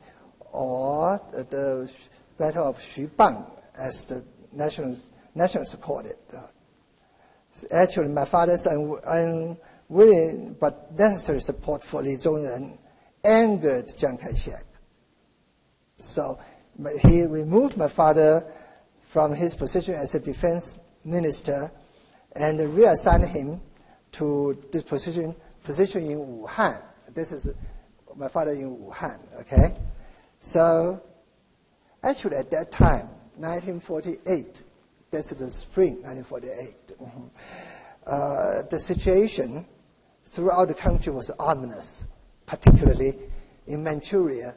or the Battle of Xubang, as the nationalists called it. Actually, my father's unwilling but necessary support for Li Zhongren angered Chiang Kai-shek. So he removed my father from his position as a defense minister and reassigned him to this position in Wuhan. This is my father in Wuhan, okay? So actually at that time, 1948, this is the spring 1948, the situation throughout the country was ominous, particularly in Manchuria,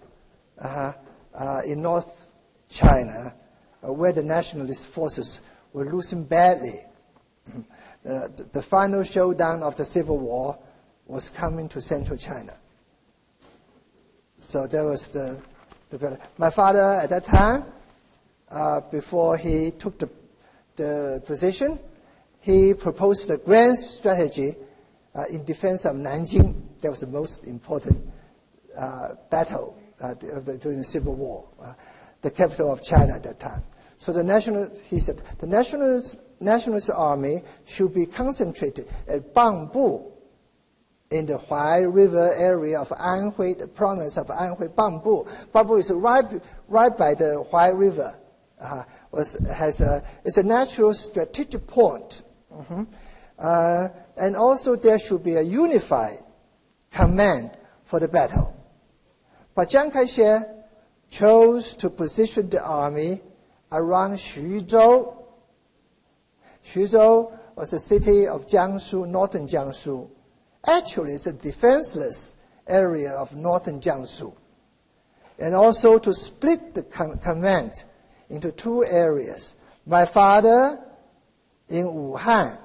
in North China, where the nationalist forces were losing badly. The final showdown of the Civil War was coming to central China. So there was my father at that time, before he took the position, he proposed a grand strategy in defense of Nanjing. That was the most important battle during the Civil War, the capital of China at that time. So he said, the nationalist army should be concentrated at Bangbu in the Huai River area of Anhui, the province of Anhui, Bangbu. Bangbu is right by the Huai River. It's a natural strategic point. And also there should be a unified command for the battle. But Chiang Kai-shek chose to position the army around Xuzhou. Xuzhou was a city of Jiangsu, northern Jiangsu. Actually, it's a defenseless area of northern Jiangsu. And also to split the command into two areas. My father in Wuhan,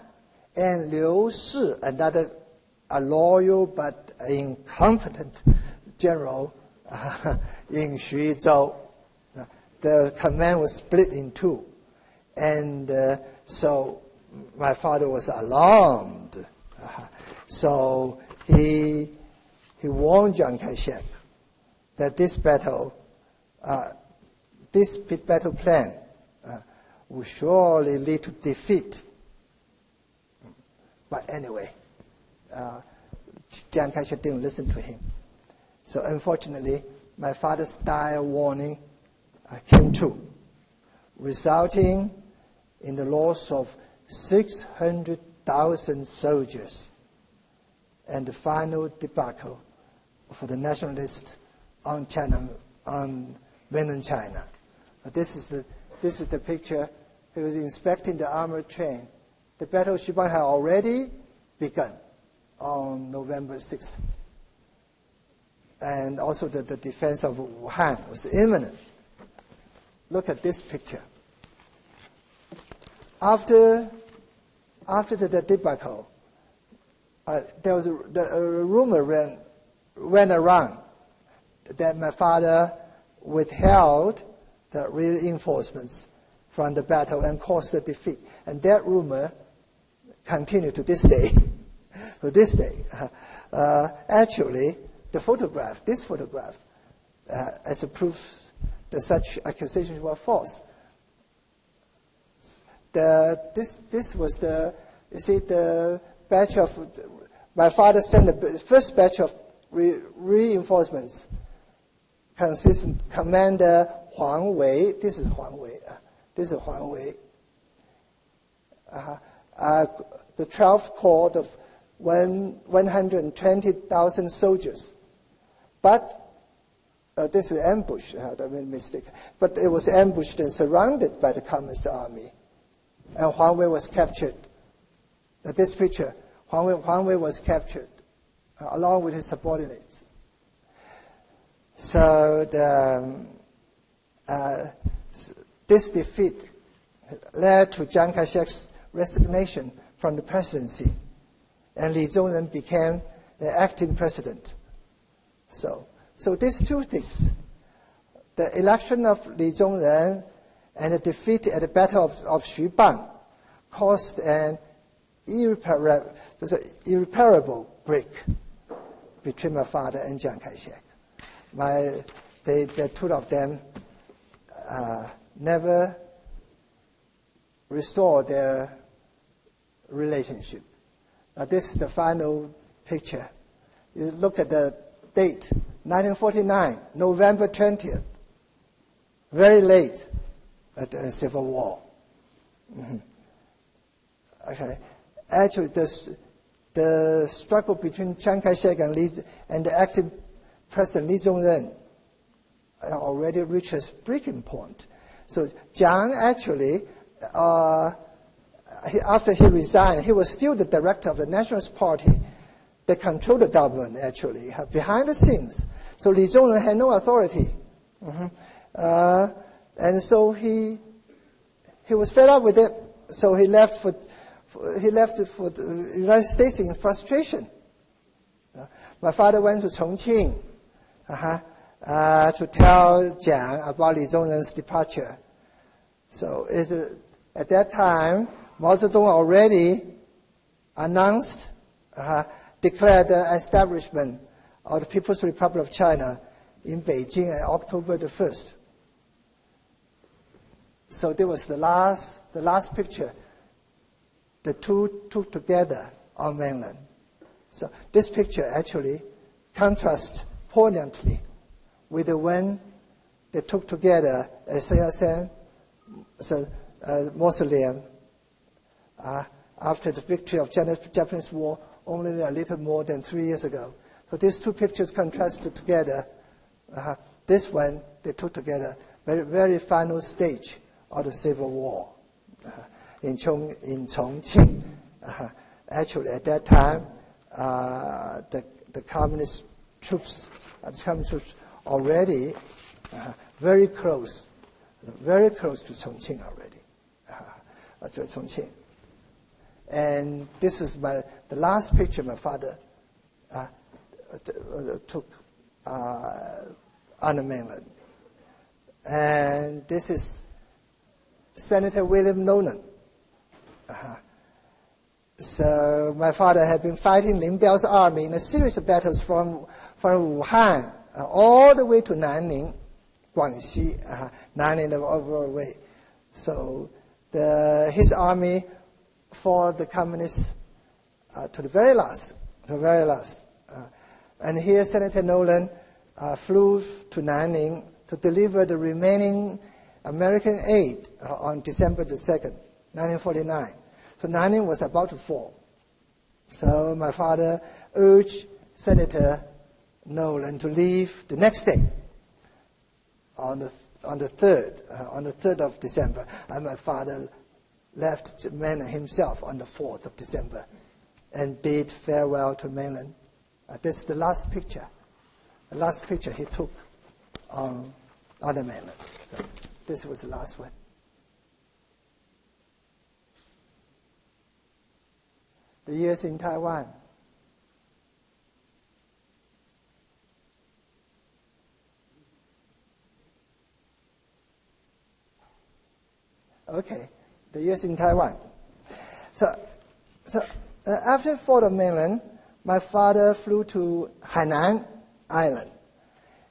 and Liu Shi, another a loyal but incompetent general in Xuzhou. The command was split in two. And so my father was alarmed. So he warned Chiang Kai-shek that this battle plan will surely lead to defeat. But anyway, Chiang Kai-shek didn't listen to him. So unfortunately, my father's dire warning came true, resulting in the loss of 600,000 soldiers and the final debacle for the nationalists on China, on mainland China. This is the picture. He was inspecting the armored train. The Battle of Xubang had already begun on November 6th. And also the defense of Wuhan was imminent. Look at this picture. After the debacle, there was a rumor went around that my father withheld the reinforcements from the battle and caused the defeat. And that rumor continued to this day. To this day. Actually, this photograph, as a proof that such accusations were false. This was the batch of, my father sent the first batch of reinforcements, consistent Commander Huang Wei. This is Huang Wei. The 12th Corps of 120,000 soldiers. But this is ambush. I made a mistake. But it was ambushed and surrounded by the Communist army. And Huang Wei was captured. This picture, Huang Wei was captured along with his subordinates. So this defeat led to Chiang Kai-shek's resignation from the presidency, and Li Zhongren became the acting president. So these two things, the election of Li Zhongren and the defeat at the Battle of Xubang, caused an irreparable break between my father and Chiang Kai-shek. The two of them never restored their relationship. Now this is the final picture. You look at the date, 1949, November 20th. Very late at the Civil War. Mm-hmm. Okay. Actually, the struggle between Chiang Kai-shek and the acting President Li Zhongren already reached a breaking point. So Jiang actually, after he resigned, he was still the director of the Nationalist Party that controlled the government, actually, behind the scenes. So Li Zhongren had no authority. Mm-hmm. And so he was fed up with it. So he left for the United States in frustration. My father went to Chongqing to tell Jiang about Li Zhongren's departure. So at that time, Mao Zedong already announced, declared the establishment of the People's Republic of China in Beijing on October the 1st. So there was the last picture the two took together on mainland. So this picture actually contrasts poignantly with the one they took together at Hsien-yung mausoleum after the victory of Japanese War only a little more than 3 years ago. So these two pictures contrasted together This one, they took together very final stage of the Civil War in Chongqing. Actually, at that time, the communist troops already very close to Chongqing already. That's Chongqing. And this is the last picture my father took on the mainland. And this is Senator William Nolan. So my father had been fighting Lin Biao's army in a series of battles from Wuhan all the way to Nanning, Guangxi, Nanning the overall way. So his army fought the communists to the very last. And here Senator Nolan flew to Nanning to deliver the remaining American aid on December the 2nd, 1949. So Nanning was about to fall. So my father urged Senator Nolan to leave the next day, on the 3rd of December, and my father left mainland himself on the 4th of December, and bid farewell to mainland. This is the last picture he took on the mainland. So this was the last one. The years in Taiwan. Okay, the years in Taiwan. So after the fall of mainland, my father flew to Hainan Island,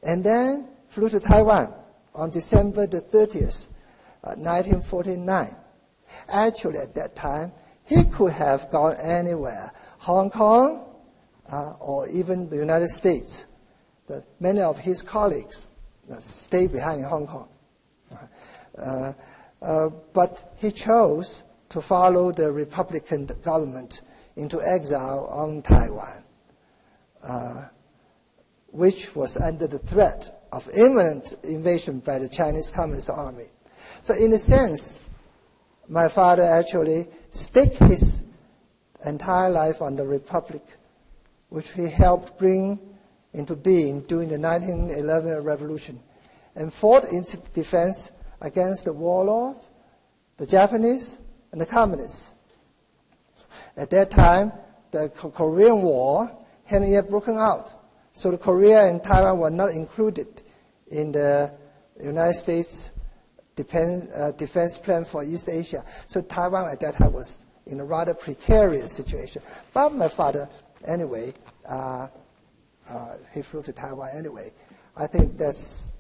and then flew to Taiwan on December the 30th, 1949. Actually, at that time, he could have gone anywhere, Hong Kong, or even the United States. Many of his colleagues stayed behind in Hong Kong. But he chose to follow the Republican government into exile on Taiwan, which was under the threat of imminent invasion by the Chinese Communist Army. So in a sense, my father actually staked his entire life on the Republic, which he helped bring into being during the 1911 revolution, and fought in its defense against the warlords, the Japanese, and the communists. At that time, the Korean War hadn't yet broken out, so the Korea and Taiwan were not included in the United States defense plan for East Asia. So Taiwan at that time was in a rather precarious situation. But my father, anyway, he flew to Taiwan anyway. I think that's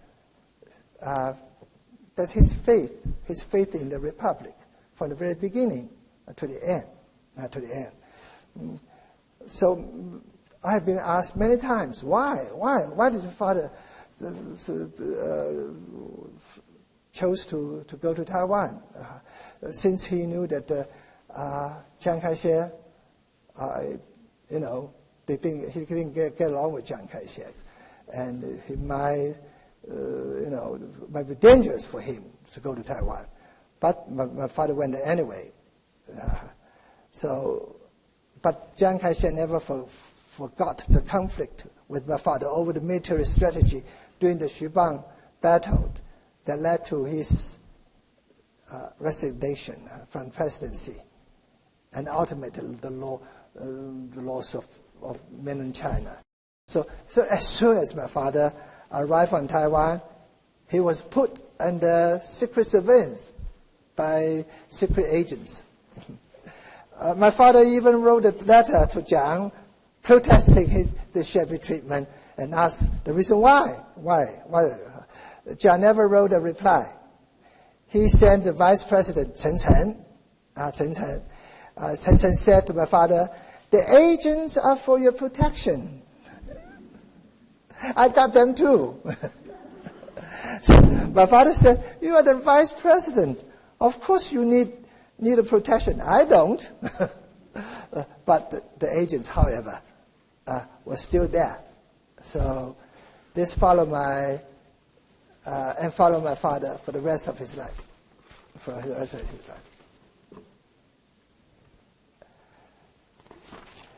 his faith in the Republic from the very beginning to the end. So I have been asked many times, why did your father chose to go to Taiwan? Since he knew that Chiang Kai-shek, he didn't get along with Chiang Kai-shek, and he might be dangerous for him to go to Taiwan. But my father went there anyway. But Chiang Kai-shek never forgot the conflict with my father over the military strategy during the Xubang battle that led to his resignation from presidency, and ultimately the loss of mainland China. So as soon as my father arrived on Taiwan, he was put under secret surveillance by secret agents. My father even wrote a letter to Chiang protesting the shabby treatment and asked the reason why. Chiang never wrote a reply. He sent the Vice President Chen Chen. Chen Chen said to my father, "The agents are for your protection." I got them too. So my father said, "You are the Vice President. Of course you need a protection. I don't." But the agents, however, were still there. So this followed my and follow my father for the rest of his life. For the rest of his life.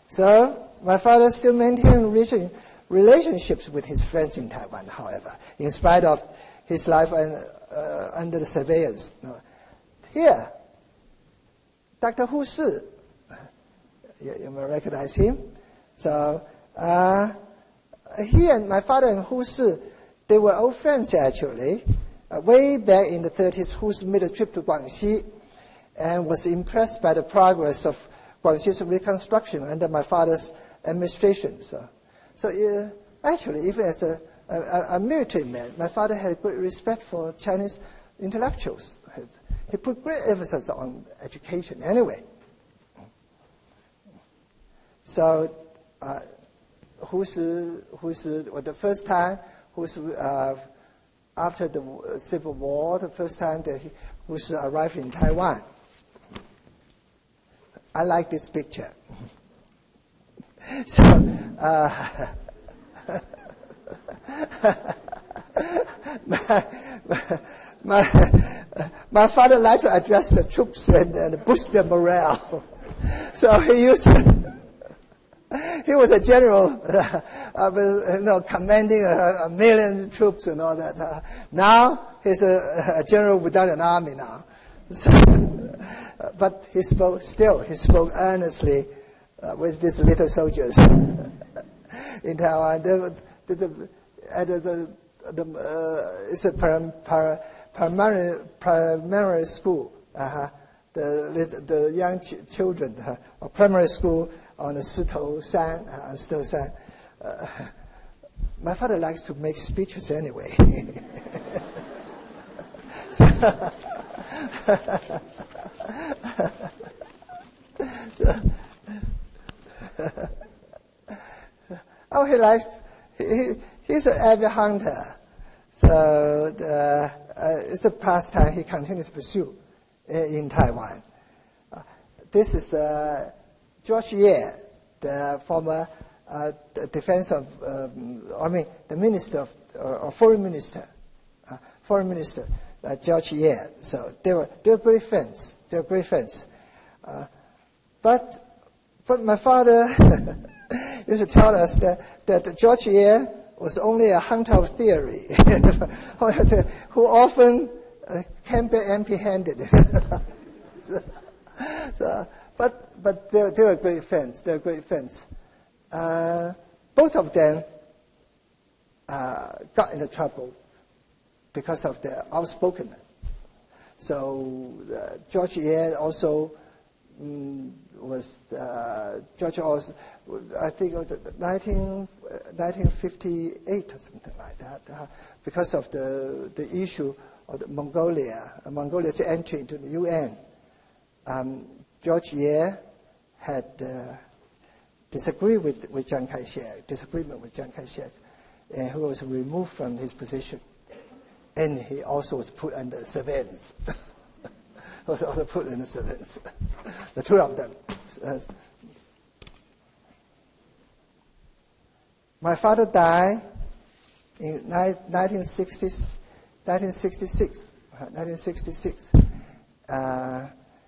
So my father still maintained relationships with his friends in Taiwan, however, in spite of his life under the surveillance. Here, Dr. Hu Si, you may recognize him. So he and my father and Hu Si, they were old friends actually. Way back in the 30s, Hu Si made a trip to Guangxi and was impressed by the progress of Guangxi's reconstruction under my father's administration. So actually, even as a military man, my father had great respect for Chinese intellectuals. He put great emphasis on education anyway. So Hu Si, the first time, after the Civil War, the first time that Hu Si arrived in Taiwan. I like this picture. So, my father liked to address the troops and boost their morale. So he was a general, commanding a million troops and all that. Now he's a general without an army now. So, but he spoke earnestly with these little soldiers in Taiwan. It's a primary school. The young children, primary school on the Sitou San. My father likes to make speeches anyway. He's an avid hunter. So it's a pastime he continues to pursue in Taiwan. This is George Ye, the former defense of, the minister of foreign minister, George Ye. So they were great friends. But my father used to tell us that George Ye was only a hunter of theory, who often came back empty-handed. But they were great friends. Both of them got into trouble because of their outspokenness. So George Ye also was George also, I think it was 1958 or something like that, because of the issue of Mongolia's entry into the UN. George Ye had disagreement with Chiang Kai-shek, and he was removed from his position, and he also was put under surveillance. The two of them. My father died in 1966.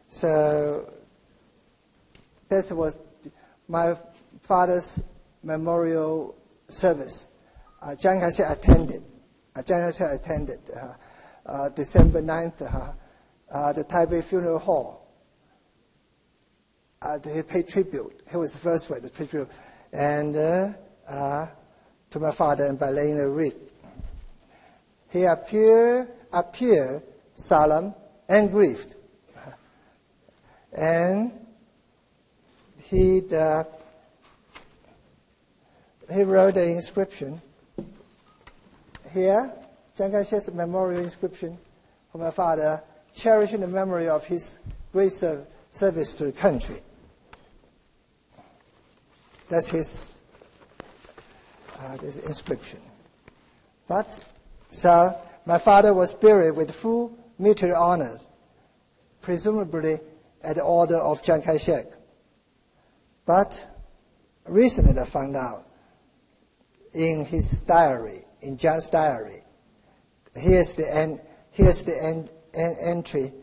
So that was my father's memorial service. Chiang Kai-shek attended. December 9th, the Taipei Funeral Hall. He paid tribute. He was the first one to pay tribute, and to my father, and by laying a wreath. He appeared solemn and grieved, and he wrote an inscription here, Chiang Kai-shek's memorial inscription for my father, cherishing the memory of his great service to the country. That's his this inscription. So my father was buried with full military honors, presumably at the order of Chiang Kai-shek. But recently I found out in his diary, in Chiang's diary, Here's the entry.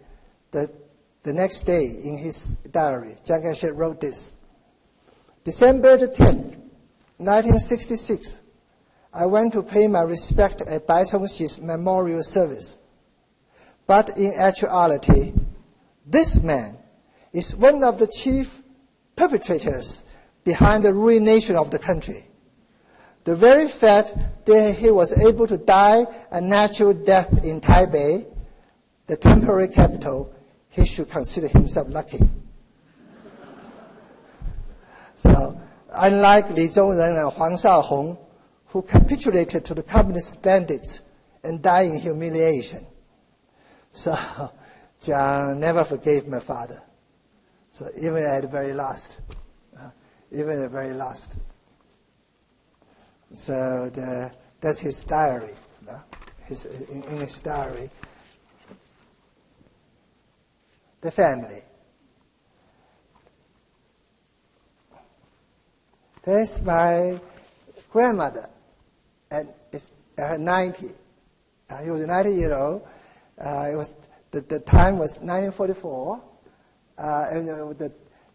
The next day in his diary, Chiang Kai-shek wrote this. December the 10th, 1966, I went to pay my respect at Pai Hsienyung's memorial service. But in actuality, this man is one of the chief perpetrators behind the ruination of the country. The very fact that he was able to die a natural death in Taipei, the temporary capital, he should consider himself lucky. So, unlike Li Zhongren and Huang Shaohong, who capitulated to the communist bandits and died in humiliation. So, Jiang never forgave my father. So, even at the very last. So, that's his diary. In his diary. The family. There's my grandmother, and it's her 90. He was 90-year-old. The time was 1944.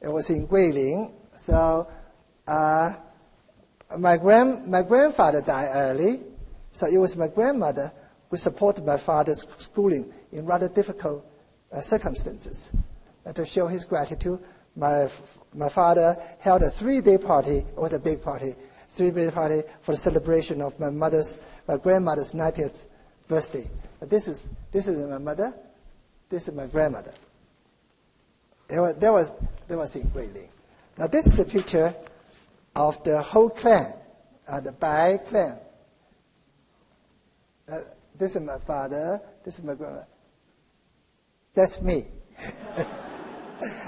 It was in Guilin. So my grandfather died early. So it was my grandmother who supported my father's schooling in rather difficult circumstances. And to show his gratitude, my father held a 3-day party. It was a big party, 3-day party for the celebration of my grandmother's 90th birthday. But this is my mother. This is my grandmother. That was in Guilin. Now this is the picture of the whole clan, the Pai clan. This is my father. This is my grandmother. That's me.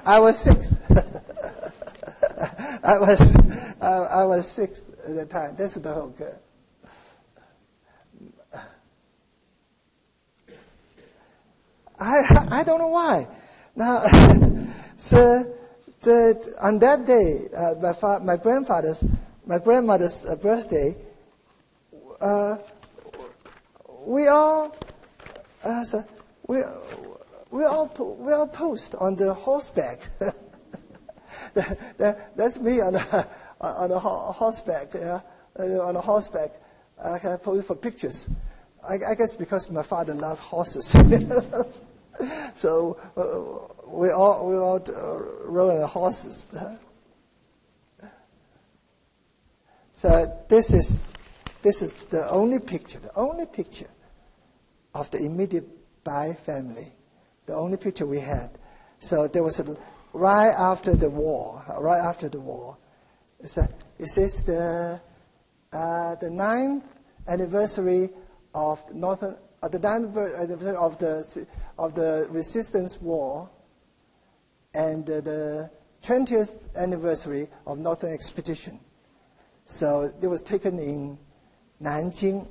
I was 6. I was 6 at the time. That's the whole girl. I don't know why. Now, so on that day, my grandmother's birthday, we all posed on the horseback. That's me on the horseback. On the horseback, I can pose for pictures. I guess because my father loved horses. So we all rode on the horses. So this is the only picture of the immediate Pai family, the only picture we had. So there was right after the war. It says the 9th anniversary of the resistance war, and the 20th anniversary of Northern Expedition. So it was taken in Nanjing.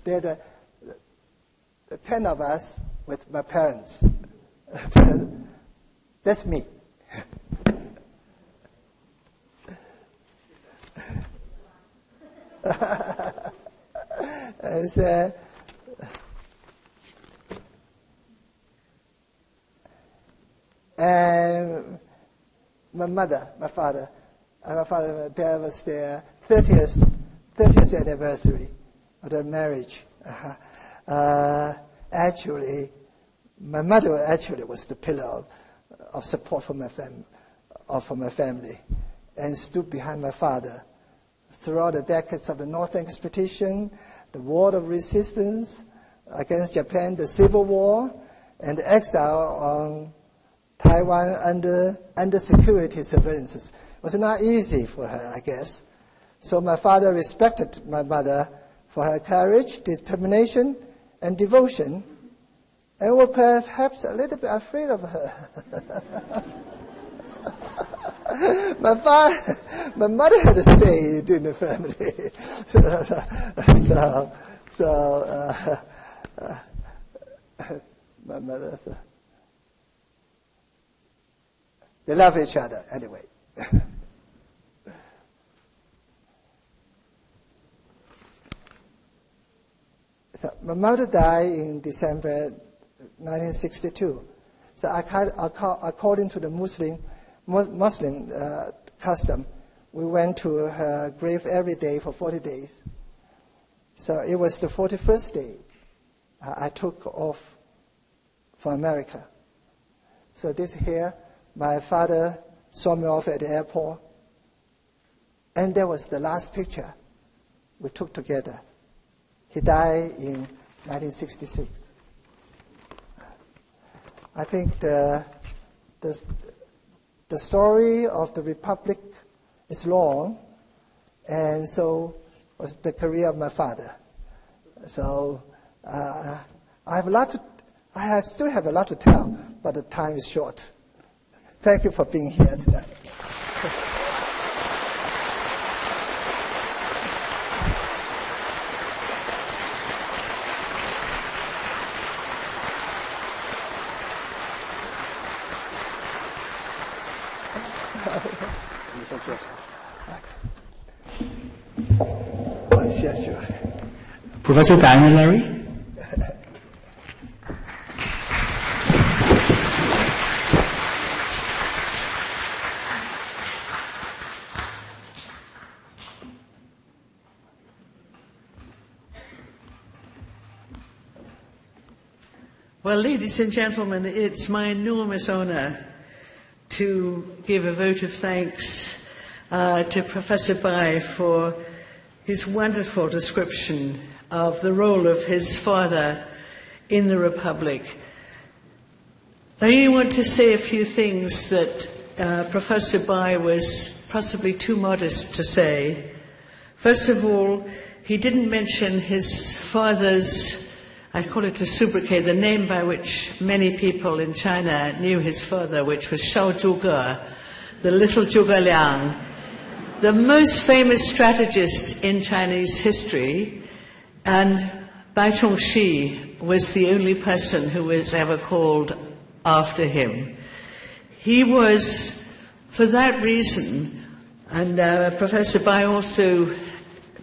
There the 10 of us with my parents. That's me. And my father, there was their 30th anniversary of their marriage. Actually, my mother actually was the pillar of support for my family, and stood behind my father throughout the decades of the Northern Expedition, the War of Resistance against Japan, the Civil War, and the exile on Taiwan under security surveillance. It was not easy for her, I guess. So my father respected my mother for her courage, determination, and devotion, and was perhaps a little bit afraid of her. My mother had a say in the family. My mother, they love each other anyway. So my mother died in December 1962. So according to the Muslim custom, we went to her grave every day for 40 days. So it was the 41st day I took off for America. So this here, my father saw me off at the airport, and that was the last picture we took together. He died in 1966. I think the story of the Republic is long, and so was the career of my father. So I still have a lot to tell, but the time is short. Thank you for being here today. Professor Diamond Larry? Well, ladies and gentlemen, it's my enormous honor to give a vote of thanks to Professor Pai for his wonderful description of the role of his father in the Republic. I only want to say a few things that Professor Pai was possibly too modest to say. First of all, he didn't mention his father's, I call it a sobriquet, the name by which many people in China knew his father, which was Shao Zhuge, the little Zhuge Liang, the most famous strategist in Chinese history, and Bai Chongxi was the only person who was ever called after him. He was, for that reason, and Professor Pai also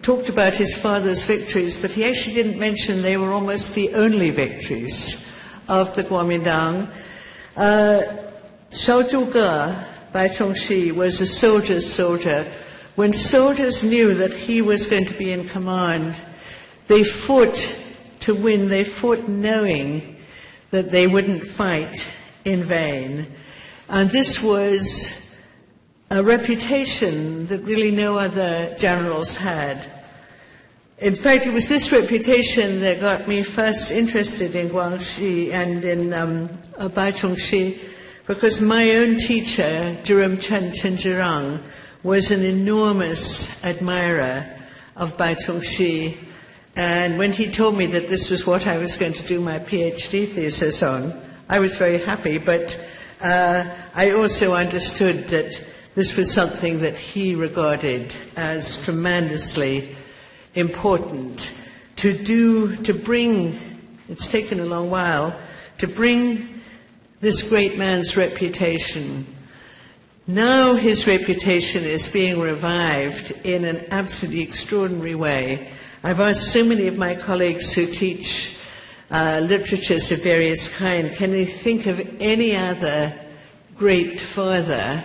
talked about his father's victories, but he actually didn't mention they were almost the only victories of the Kuomintang. Shao Zhuge, Bai Chongxi, was a soldier's soldier. When soldiers knew that he was going to be in command, they fought to win. They fought knowing that they wouldn't fight in vain. And this was a reputation that really no other generals had. In fact, it was this reputation that got me first interested in Guangxi and in Bai Chongxi, because my own teacher, Jerome Chen Zhirang, was an enormous admirer of Bai Chongxi. And when he told me that this was what I was going to do my PhD thesis on, I was very happy, but I also understood that this was something that he regarded as tremendously important to bring, it's taken a long while, to bring this great man's reputation. Now his reputation is being revived in an absolutely extraordinary way. I've asked so many of my colleagues who teach literatures of various kinds, can they think of any other great father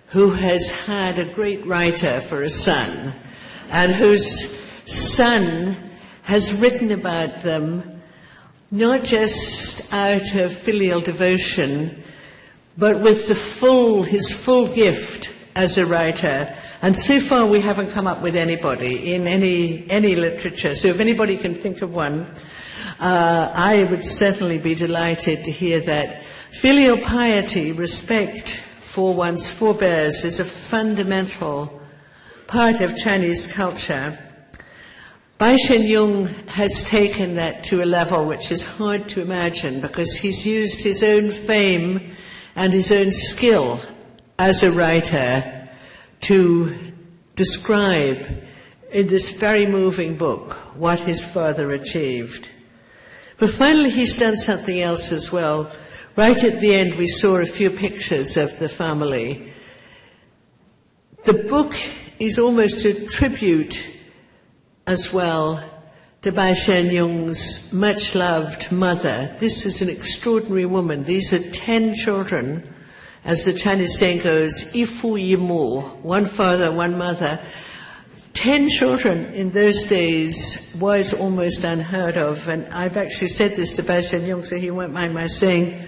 who has had a great writer for a son, and whose son has written about them not just out of filial devotion, but with his full gift as a writer. And so far we haven't come up with anybody in any literature. So if anybody can think of one, I would certainly be delighted to hear that. Filial piety, respect for one's forebears, is a fundamental part of Chinese culture. Pai Hsienyung has taken that to a level which is hard to imagine, because he's used his own fame and his own skill as a writer to describe in this very moving book what his father achieved. But finally he's done something else as well. Right at the end we saw a few pictures of the family. The book is almost a tribute as well to Pai Hsienyung's much-loved mother. This is an extraordinary woman. These are 10 children. As the Chinese saying goes, 一父一母, one father, one mother. 10 children in those days was almost unheard of. And I've actually said this to Pai Hsienyung, so he won't mind my saying,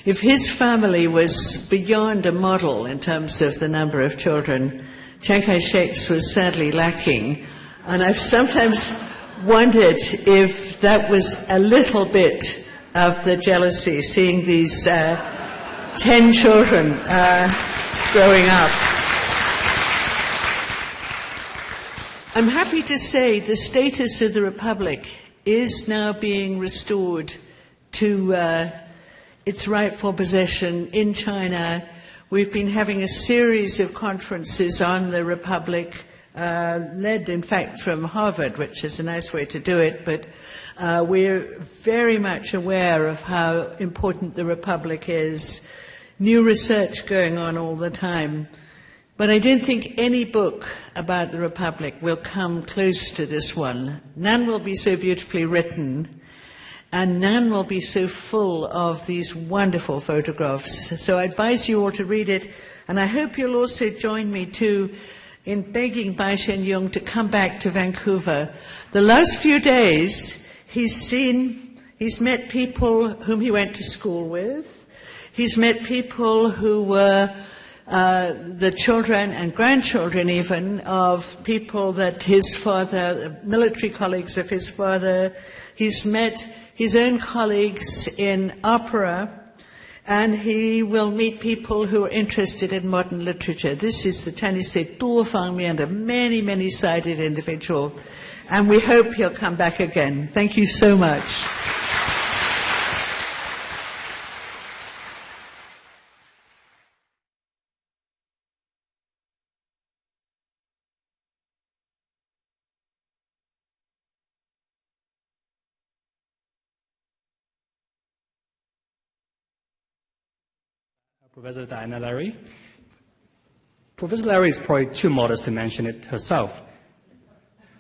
if his family was beyond a model in terms of the number of children, Chiang Kai-shek's was sadly lacking. And I've sometimes wondered if that was a little bit of the jealousy, seeing these 10 children growing up. I'm happy to say the status of the Republic is now being restored to its rightful possession in China. We've been having a series of conferences on the Republic, led in fact from Harvard, which is a nice way to do it, but we're very much aware of how important the Republic is. New research going on all the time. But I don't think any book about the Republic will come close to this one. None will be so beautifully written, and none will be so full of these wonderful photographs. So I advise you all to read it, and I hope you'll also join me too in begging Pai Hsienyung to come back to Vancouver. The last few days, he's met people whom he went to school with. He's met people who were the children and grandchildren even of people that his father, military colleagues of his father. He's met his own colleagues in opera, and he will meet people who are interested in modern literature. This is the Chinese say 多方面的 many, many-sided individual, and we hope he'll come back again. Thank you so much. Professor Diana Larry. Professor Larry is probably too modest to mention it herself.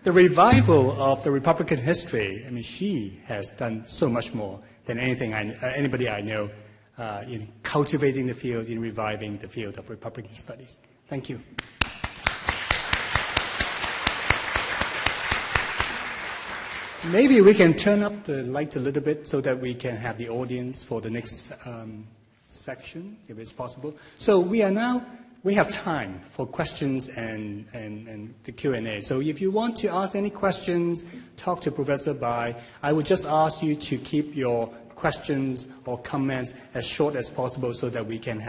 The revival of the Republican history, I mean, she has done so much more than anybody I know in cultivating the field, in reviving the field of Republican studies. Thank you. Maybe we can turn up the light a little bit so that we can have the audience for the next section, if it's possible. So we have time for questions and the Q&A. So if you want to ask any questions, talk to Professor Pai. I would just ask you to keep your questions or comments as short as possible so that we can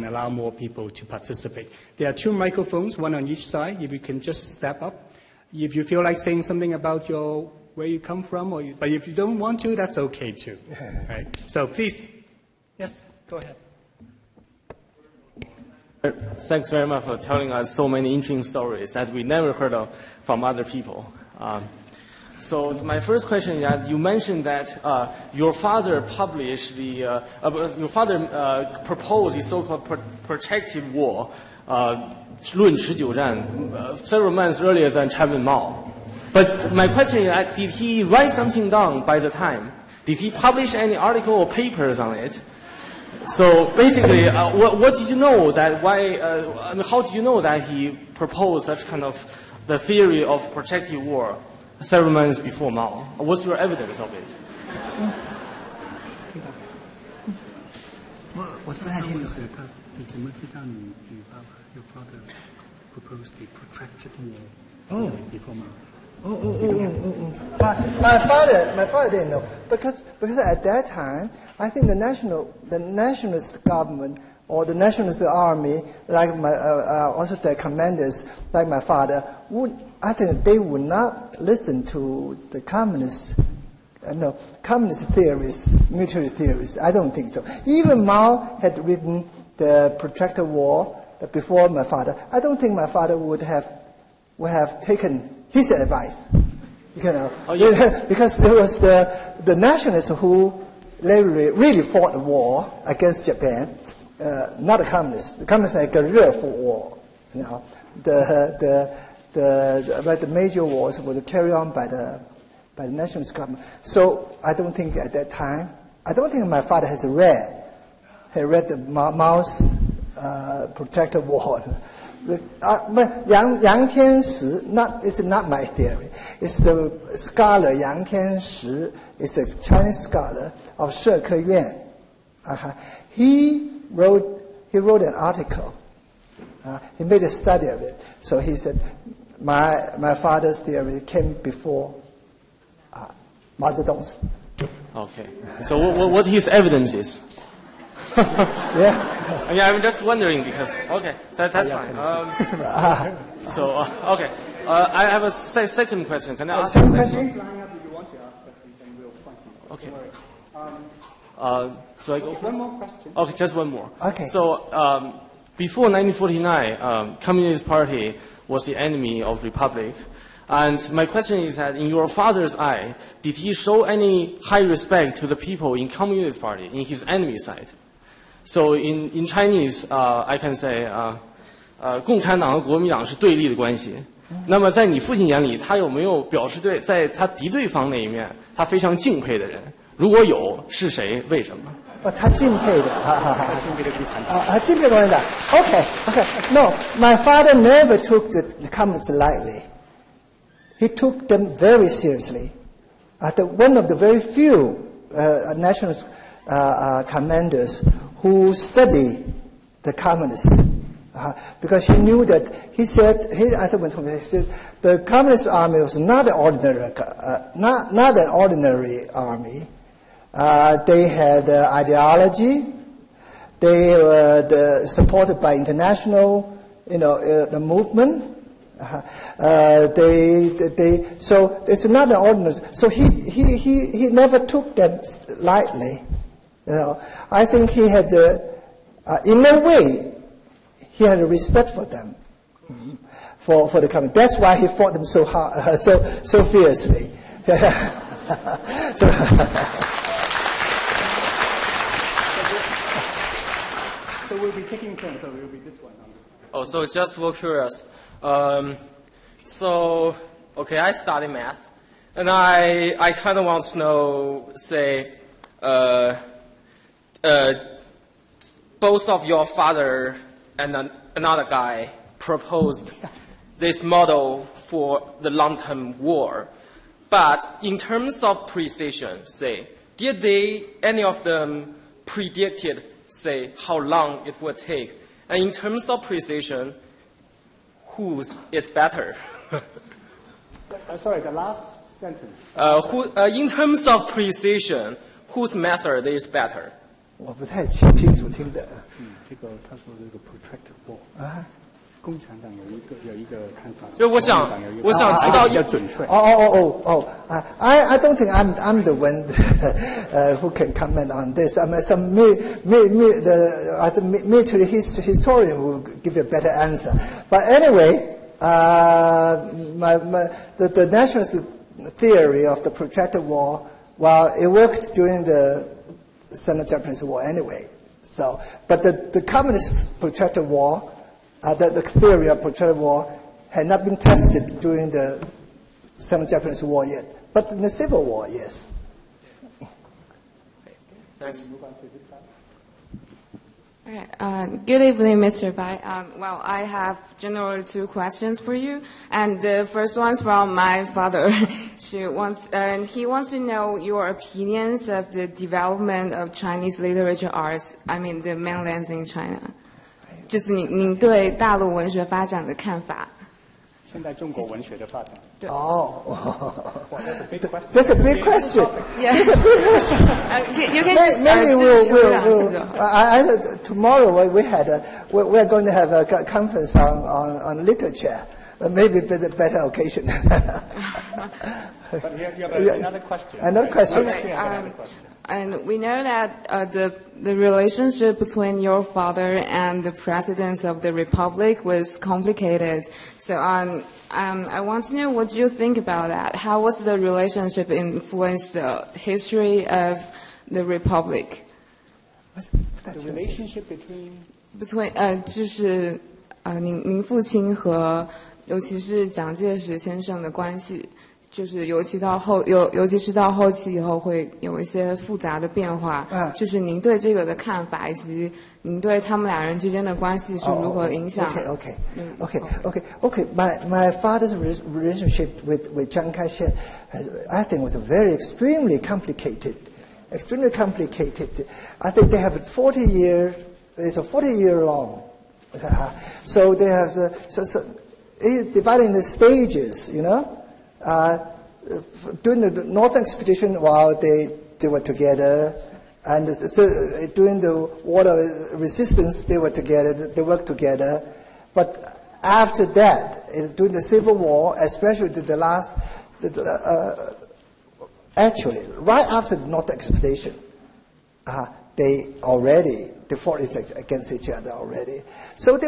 allow more people to participate. There are 2 microphones, one on each side. If you can just step up. If you feel like saying something about where you come from, but if you don't want to, that's okay too. Right? So please, yes. Go ahead. Thanks very much for telling us so many interesting stories that we never heard of from other people. So my first question is that you mentioned that your father published your father proposed the so-called Protractor War, 论持久战, several months earlier than Chairman Mao. But my question is, did he write something down by the time? Did he publish any article or papers on it? So basically, what did you know that how did you know that he proposed such kind of the theory of Protractor War several months before Mao? What's your evidence of it? 我不太清楚。你怎么知道你爸爸 your father proposed the Protractor War before Mao? My father didn't know because at that time I think the nationalist government or the nationalist army, like also the commanders like my father, I think they would not listen to the communist theories, military theories. I don't think so. Even Mao had written the Protractor War before my father. I don't think my father would have taken his advice, because it was the nationalists who really fought the war against Japan, not the communists. The communists had a guerrilla war. The major wars were carried on by the by the nationalist government. So I don't think at that time, I don't think my father has read the Mao's Protractor War. But Yang Tianshi, it's not my theory. It's the scholar Yang Tianshi. It's a Chinese scholar of Sheke Yuan. He wrote an article. He made a study of it. So he said, my father's theory came before Mao Zedong's. Okay. So what his evidence is? Yeah. I'm just wondering because, okay, that's fine. Okay. I have a second question. Can I ask second a question? Okay. So I go first? One more question. Okay, just one more. Okay. So before 1949, Communist Party was the enemy of Republic. And my question is that in your father's eye, did he show any high respect to the people in Communist Party, in his enemy side? So in Chinese, I can say, 共产党和国民党是对立的关系。那么在你父亲眼里，他有没有表示在他敌对方那一面，他非常敬佩的人？如果有，是谁？为什么？他敬佩的，敬佩的。Okay. No, my father never took the communists lightly. He took them very seriously. One of the very few nationalist commanders who studied the communists, because he knew that he said the communist army was not an ordinary army. They had ideology. They were supported by international, the movement. So it's not an ordinary. So he never took them lightly. I think he had, in a way, he had a respect for them, for the coming. That's why he fought them so hard, so fiercely. So we'll be taking turns. So it will be this one. Oh, so just for curious. I study math, and I kind of want to know, say, both of your father and another guy proposed this model for the long-term war, but in terms of precision, say, did any of them predicted, say, how long it would take? And in terms of precision, whose is better? Sorry, the last sentence. In terms of precision, whose method is better? 我不太清楚听的。这个他说这个 Protractor War 共产党有一个看法。就我想知道比较准确。I don't think I'm the one who can comment on this. I mean, some military historian will give you a better answer. But anyway, the nationalist theory of the Protractor War, well, it worked during the Sino-Japanese War anyway. So, but the communist Protractor War, the theory of Protractor War, had not been tested during the Sino-Japanese War yet. But in the Civil War, yes. Thanks. All right. Good evening, Mr. Pai. Well, I have generally two questions for you, and the first one's from my father. He wants to know your opinions of the development of Chinese literature arts. I mean, the mainlands in China. 就是您对大陆文学发展的看法。现在中国文学的发展。That's a big question. Yes. That's a big question. You can maybe we'll tomorrow we're going to have a conference on literature. Maybe a better occasion. But you have another question. Another question. Okay. And we know that the relationship between your father and the presidents of the republic was complicated. So I want to know what you think about that. How was the relationship influenced the history of the republic? The relationship between 就是您父亲和尤其是蒋介石先生的关系。就是尤其是到后期以后会有一些复杂的变化，就是您对这个的看法，以及您对他们两人之间的关系是如何影响？Okay. My father's relationship with Chiang Kai-shek, I think, was very extremely complicated. I think they have 40 years. It's a 40-year long. So they have divided into stages, you know. During the Northern Expedition, while they were together, and during the water resistance, they were together. They worked together. But after that, during the Civil War, especially the last, actually, right after the Northern Expedition, they fought against each other already. So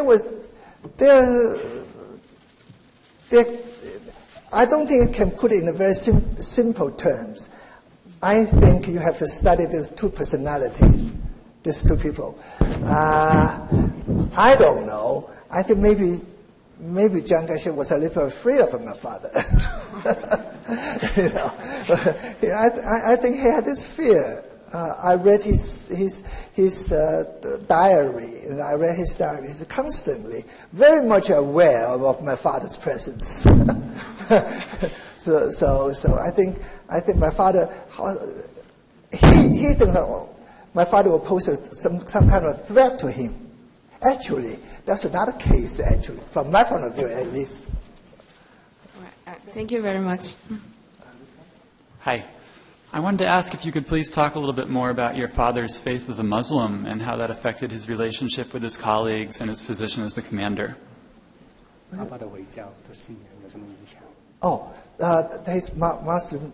I don't think I can put it in a very simple terms. I think you have to study these two personalities, these two people. I don't know. I think maybe Chiang Kai-shek was a little afraid of my father. You know, I think he had this fear. I read his diary. I read his diary. He's constantly very much aware of my father's presence. So I think my father, he thinks that my father will pose some kind of threat to him. Actually, that's another case. Actually, from my point of view, at least. Thank you very much. Hi. I wanted to ask if you could please talk a little bit more about your father's faith as a Muslim and how that affected his relationship with his colleagues and his position as the commander. His Muslim.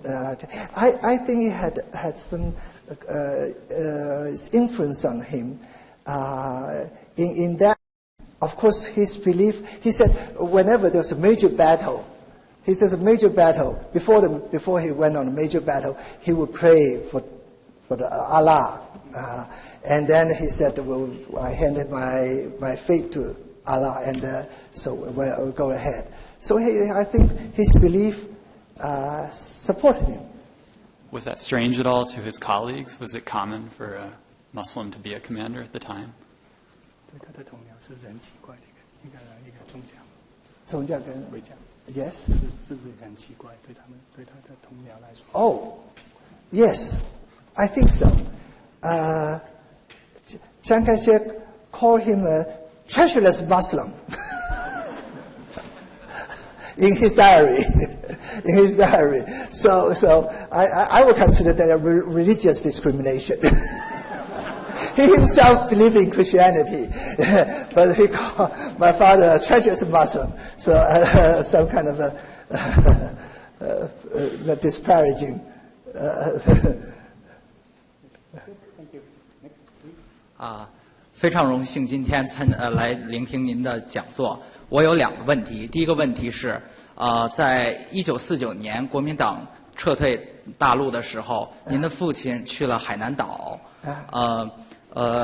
I think he had some influence on him. In that, of course, his belief. He said whenever there was a major battle. He says a major battle, before he went on a major battle, he would pray for Allah. And then he said, well, I handed my fate to Allah, and so we'll go ahead. So I think his belief supported him. Was that strange at all to his colleagues? Was it common for a Muslim to be a commander at the time? Yes. Oh, yes, I think so. Chiang Kai-shek called him a treacherous Muslim in his diary. So I would consider that a religious discrimination. He himself believed in Christianity, but he called my father a treacherous Muslim. So some kind of a disparaging. Thank you. Next, please. 非常荣幸今天来聆听您的讲座。我有2个问题。第一个问题是，在1949年国民党撤退大陆的时候，您的父亲去了海南岛，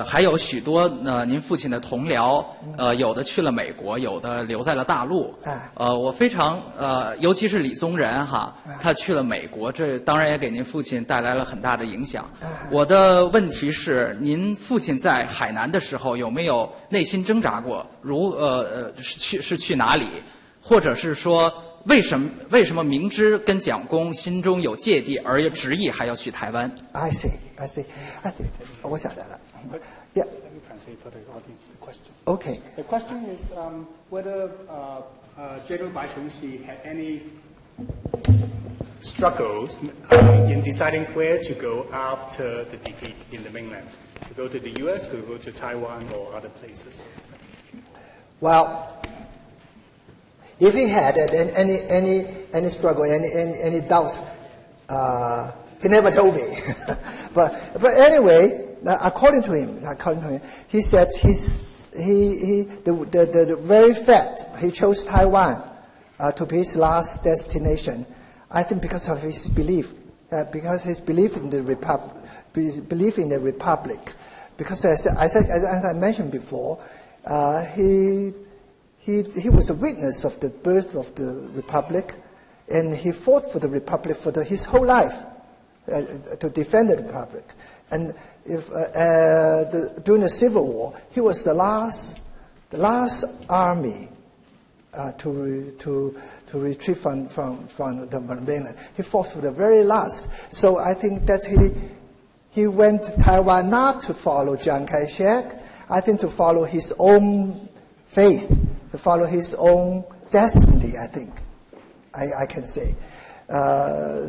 还有许多您父亲的同僚，有的去了美国，有的留在了大陆。我非常尤其是李宗仁哈，他去了美国，这当然也给您父亲带来了很大的影响。我的问题是，您父亲在海南的时候有没有内心挣扎过？是去哪里？或者是说，为什么明知跟蒋公心中有芥蒂，而执意还要去台湾 ？I see. 我晓得了。Yeah. Let me translate for the audience the question. Okay. The question is whether General Pai Hsienyung had any struggles in deciding where to go after the defeat in the mainland. To go to the U.S., to go to Taiwan, or other places. Well, if he had any struggle, any doubts, he never told me. but anyway. According to him, he said the very fact he chose Taiwan to be his last destination, I think because of his belief, because his belief in the republic, because as I mentioned before, he was a witness of the birth of the republic, And he fought for the Republic for his whole life, to defend the Republic. And during the Civil War, he was the last army to retreat from the mainland. He fought for the very last. So I think that he went to Taiwan not to follow Chiang Kai-shek, I think to follow his own faith, to follow his own destiny, I think. I can say. I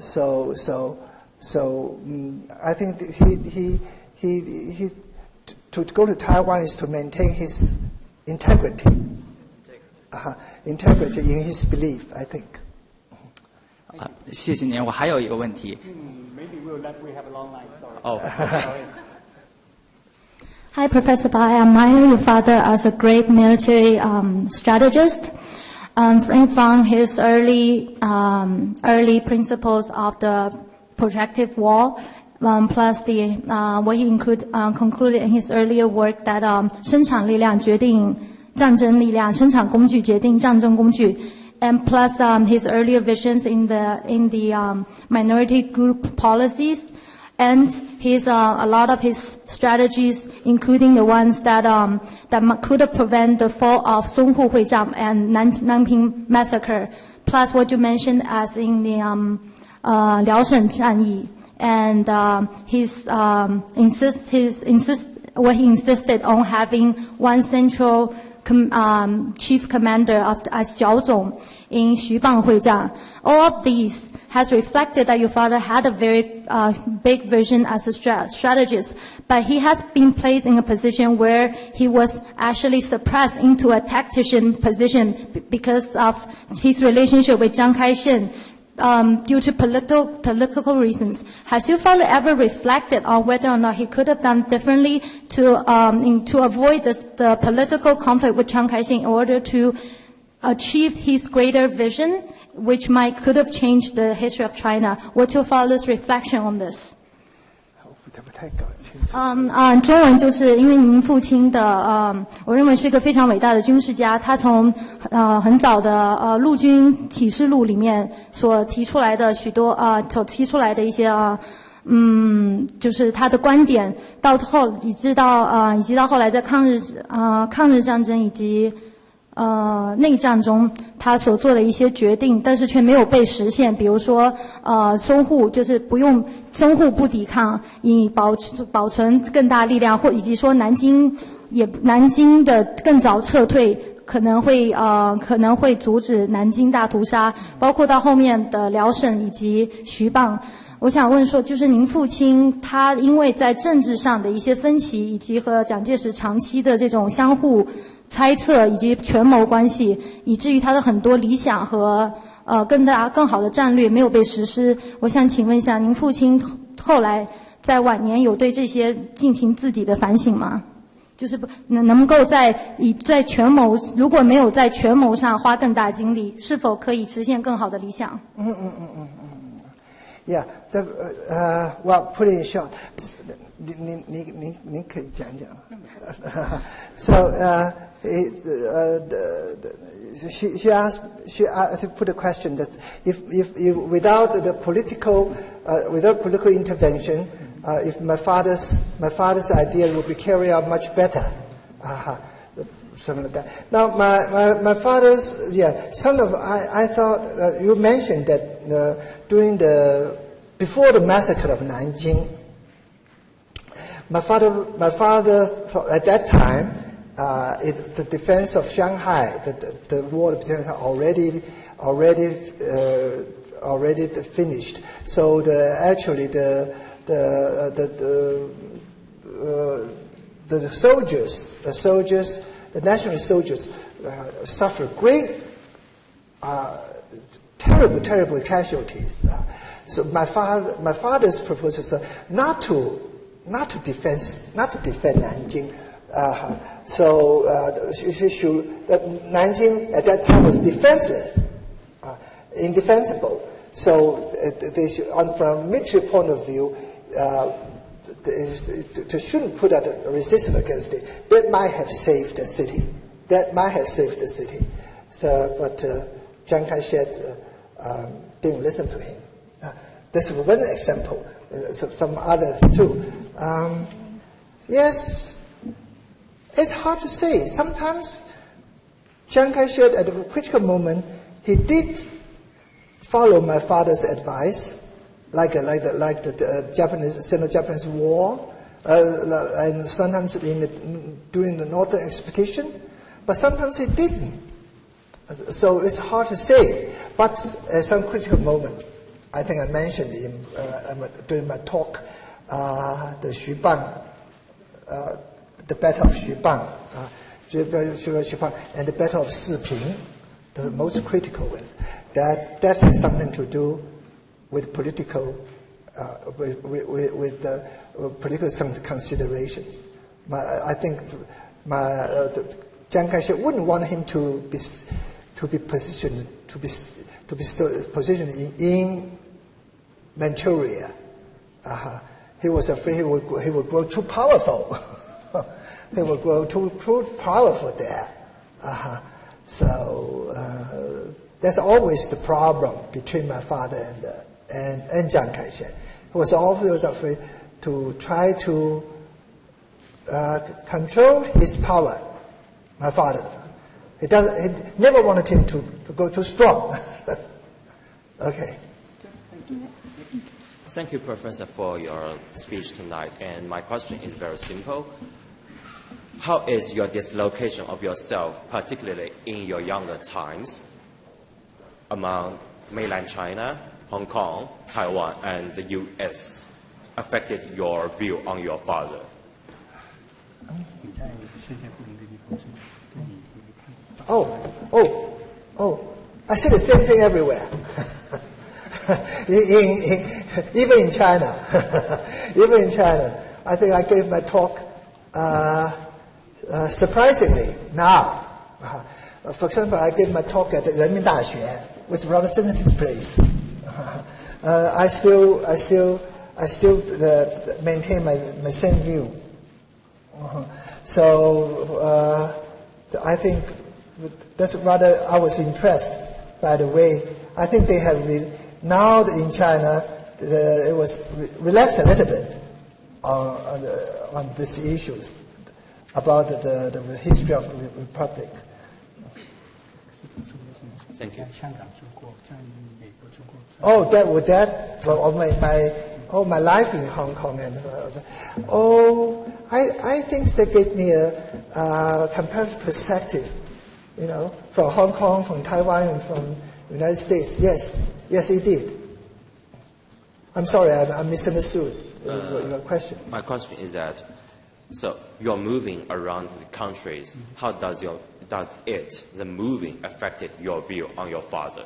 think he to go to Taiwan is to maintain his integrity in his belief, I think. 谢谢您，我还有一个问题。 Maybe we have a long line. Sorry. Oh. Hi, Professor Pai. I admire your father as a great military strategist. From his early principles of the Protractor War, plus the what he concluded in his earlier work that 生产力量决定战争力量，生产工具决定战争工具。And plus his earlier visions in the minority group policies, and a lot of his strategies, including the ones that could have prevented the fall of Songhu Huizhang and Nanping massacre. Plus what you mentioned as in the Liaoshen Zhanyi, and he insisted on having one central chief commander as Jiao Zong in Xubang Huizhang. All of these has reflected that your father had a very big vision as a strategist, but he has been placed in a position where he was actually suppressed into a tactician position because of his relationship with Chiang Kai-shek. Due to political reasons, has your father ever reflected on whether or not he could have done differently to avoid the political conflict with Chiang Kai-shek in order to achieve his greater vision, which could have changed the history of China? What's your father's reflection on this? 中文就是因为您父亲的我认为是一个非常伟大的军事家，他从很早的陆军启示录里面所提出来的许多所提出来的一些就是他的观点，以及到后来在抗日战争以及内战中他所做的一些决定，但是却没有被实现。比如说淞沪就是淞沪不抵抗，以保存更大力量，以及说南京的更早撤退可能会阻止南京大屠杀，包括到后面的辽沈以及徐蚌。我想问说，就是您父亲他因为在政治上的一些分歧，以及和蒋介石长期的这种相互猜测以及权谋关系，以至于他的很多理想和更好的战略没有被实施。我想请问一下，您父亲后来在晚年有对这些进行自己的反省吗？就是能够在权谋，如果没有在权谋上花更大精力，是否可以实现更好的理想？Yeah, well, put it in short. 您可以讲讲。So she asked to put a question that if without the political intervention, if my father's idea would be carried out much better, something like that. Now my father's I thought you mentioned that before the massacre of Nanjing, my father at that time, the defense of Shanghai, the war between already finished. So the soldiers, the national soldiers, suffered great, terrible casualties. So my father's proposal was not to defend Nanjing. Nanjing at that time was defenseless, indefensible. So they should, from military point of view, they shouldn't put out a resistance against it. That might have saved the city. So, but Chiang Kai-shek didn't listen to him. This is one example. Some others too. Yes, it's hard to say. Sometimes Chiang Kai-shek, at a critical moment, he did follow my father's advice, like the Japanese Sino-Japanese War, and sometimes during the Northern Expedition, but sometimes he didn't. So it's hard to say. But at some critical moment, I think I mentioned during my talk, the Xubang, the Battle of Xubang, and the Battle of Siping, the most critical one. That has something to do with political, with the political some considerations. I think Chiang Kai-shek wouldn't want him to be positioned in Manchuria. He was afraid he would grow too powerful. He would grow too powerful there. So that's always the problem between my father and Chiang Kai-shek. He was always afraid to try to control his power. My father, he never wanted him to go too strong. Okay. Thank you, Professor, for your speech tonight. And my question is very simple. How is your dislocation of yourself, particularly in your younger times, among mainland China, Hong Kong, Taiwan, and the U.S., affected your view on your father? I say the same thing everywhere. Even in China. Even in China. I think I gave my talk surprisingly now. For example, I gave my talk at the Renmin Daxue, which is a rather sensitive place. I still maintain my same view. So I think that's rather, I was impressed by the way. I think they have now in China it was relaxed a little bit on these issues about the history of the republic. Thank you. My life in Hong Kong and I think they gave me a comparative perspective, from Hong Kong, from Taiwan, and from the United States. Yes, it did. I'm sorry, I misunderstood your question. My question is that, so you're moving around the countries. How does the moving affected your view on your father?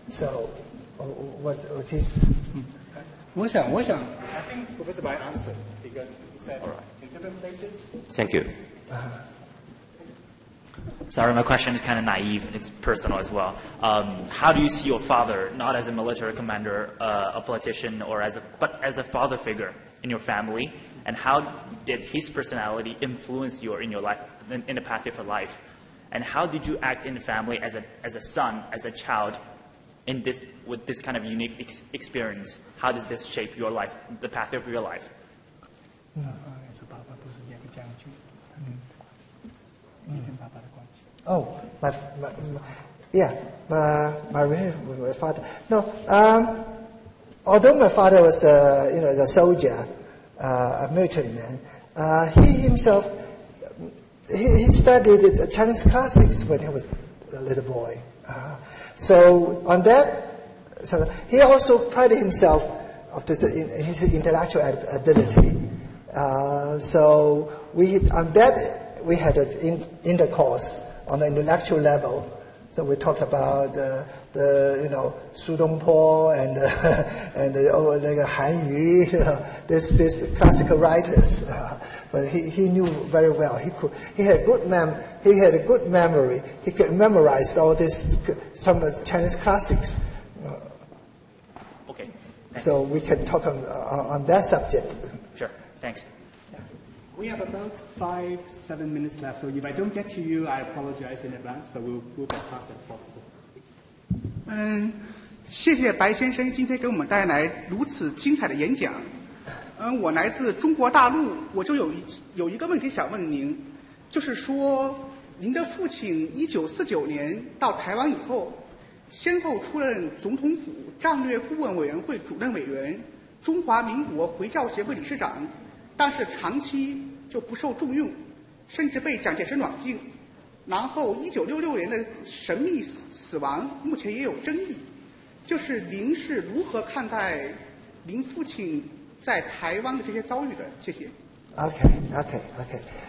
So, what his? I think Professor Bai answered because he said in different places. Thank you. Sorry, my question is kind of naive and it's personal as well. How do you see your father, not as a military commander, a politician, but as a father figure in your family? And how did his personality influence you in your life, in the path of your life? And how did you act in the family as a son, as a child, with this kind of unique experience? How does this shape your life, the path of your life? My relationship with my father. No, although my father was a soldier, a military man, he himself he studied the Chinese classics when he was a little boy. So on that, he also prided himself of his intellectual ability. So we had an intercourse on the intellectual level. So we talked about Su Dongpo and Han Yu, these classical writers. But he knew very well. He had a good memory. He could memorize all some of the Chinese classics. Okay. Thanks. So we can talk on that subject. Sure. Thanks. We have about 5-7 minutes left, so if I don't get to you, I apologize in advance, but we'll move as fast as possible. 谢谢白先生今天给我们带来如此精彩的演讲。我来自中国大陆，我就有一个问题想问您，就是说，您的父亲1949年到台湾以后，先后出任总统府战略顾问委员会主任委员、中华民国回教协会理事长，但是长期就不受重用，甚至被蒋介石软禁。然后1966年的神秘死亡，目前也有争议。就是您是如何看待您父亲在台湾的这些遭遇的？谢谢。Okay.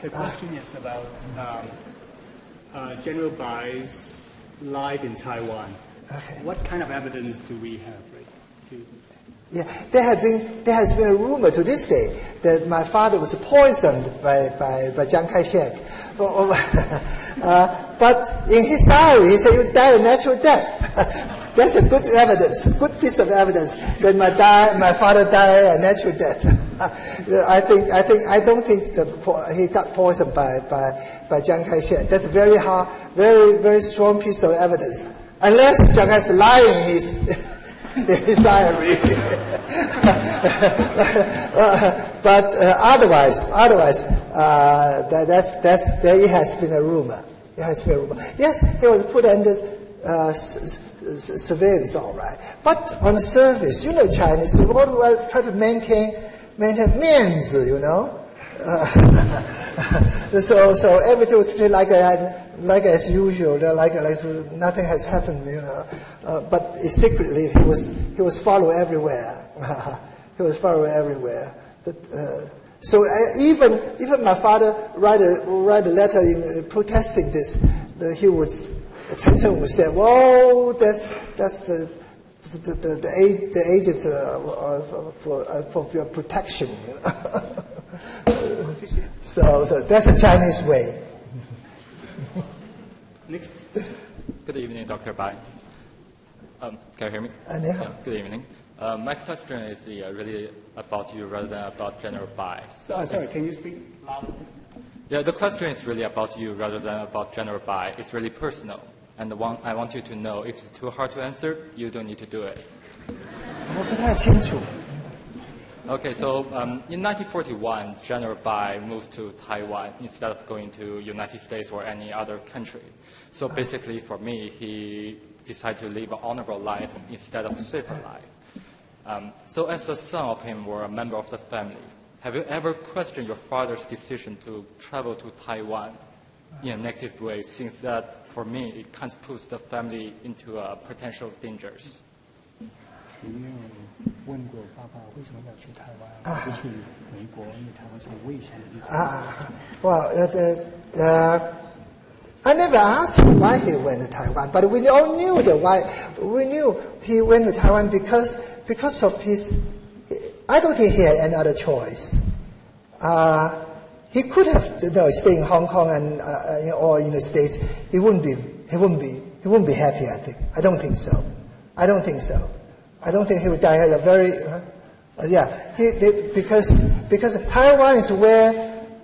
The question is about General Bai's life in Taiwan. Okay. What kind of evidence do we have? Yeah, there has been a rumor to this day that my father was poisoned by Chiang Kai-shek. But in his diary, he said, "You died a natural death." That's a good evidence, a good piece of evidence that my father died a natural death. I don't think he got poisoned by Chiang Kai-shek. That's a very hard, very strong piece of evidence. Unless Chiang Kai-shek is lying in his diary. But otherwise, it has been a rumor. Yes, he was put under surveillance, all right. But on the surface, you know, Chinese, we always try to maintain 面子, you know. So everything was pretty like as usual, like nothing has happened, you know. But secretly, he was followed everywhere. He was followed everywhere. So even my father write a letter protesting this. Chen Zhen would say, "Whoa, that's the agents for your protection." You know? So that's a Chinese way. Next. Good evening, Dr. Bai. Can you hear me? Good evening. My question is really about you rather than about General Bai. Sorry, can you speak louder? Yeah, the question is really about you rather than about General Bai. It's really personal. And I want you to know, if it's too hard to answer, you don't need to do it. Okay, so in 1941, General Bai moved to Taiwan instead of going to United States or any other country. So basically, for me, he decided to live an honorable life instead of safer life. So as a son of him or a member of the family, have you ever questioned your father's decision to travel to Taiwan in a negative way, since that, for me, it kind of puts the family into potential dangers? Well, I never asked him why he went to Taiwan, but we all knew why. We knew he went to Taiwan because of his. I don't think he had any other choice. He could have stayed in Hong Kong or in the States. He wouldn't be happy. I think. I don't think so. I don't think he would die at a very. Because Taiwan is where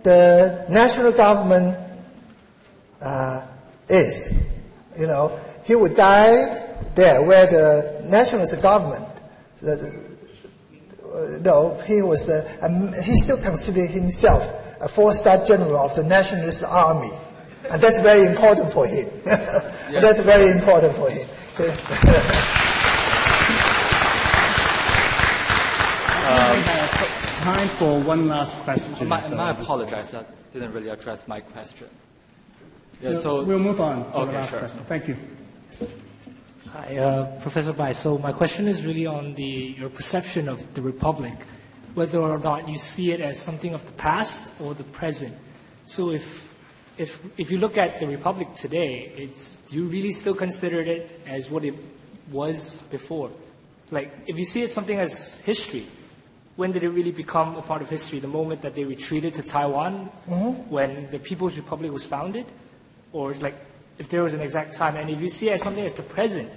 the national government is. You know, he would die there where the nationalist government. He still considered himself a 4-star general of the nationalist army, and that's very important for him. Yes. That's very important for him. Time for one last question. I apologize. That didn't really address my question. Yeah, so we'll move on to the last sure. question. Thank you. Hi, Professor Bai. So my question is really on your perception of the Republic, whether or not you see it as something of the past or the present. So if you look at the Republic today, do you really still consider it as what it was before? Like, if you see it something as history, when did it really become a part of history? The moment that they retreated to Taiwan, when the People's Republic was founded? Or it's like, if there was an exact time, and if you see it as something as the present,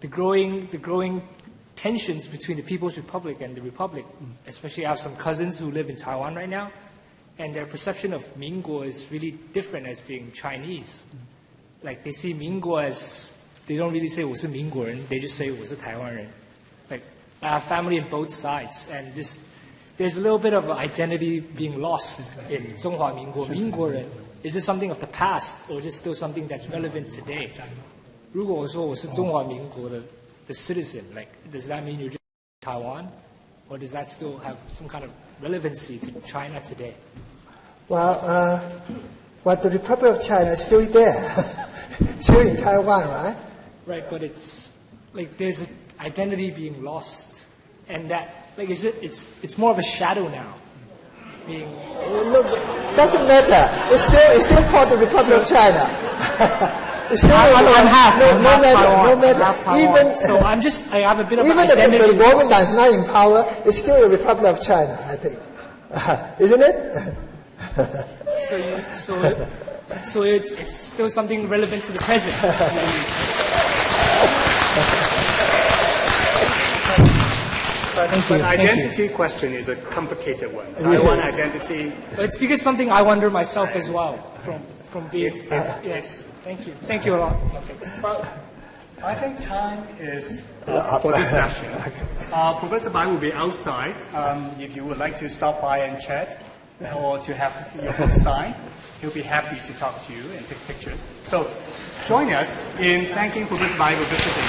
the growing tensions between the People's Republic and the Republic, especially I have some cousins who live in Taiwan right now, and their perception of Mingguo is really different as being Chinese. Like they see Mingguo as, they don't really say 我是民国人, they just say 我是台湾人. Like I have family in both sides, and there's a little bit of identity being lost in 中华民国. 民国人, is this something of the past, or is it still something that's relevant today? 如果我说我是中华民国的 the citizen, like does that mean you're just Taiwan, or does that still have some kind of relevancy to China today? Well, the Republic of China is still there, still in Taiwan, right? Right, but it's like there's an identity being lost, and that like it's more of a shadow now. Look, doesn't matter. It's still called the Republic of China. It's still I'm half. No matter. Even so, I have a bit of even identity. the government that's not in power, it's still a Republic of China, I think, isn't it? So it's still something relevant to the present. But identity question is a complicated one. Taiwan identity. It's because something I wonder myself as well from being. Yes. Thank you. Thank you a lot. Okay. Well, I think time is for this session. Professor Bai will be outside. If you would like to stop by and chat or to have your book signed, he'll be happy to talk to you and take pictures. So join us in thanking Professor Bai for visiting.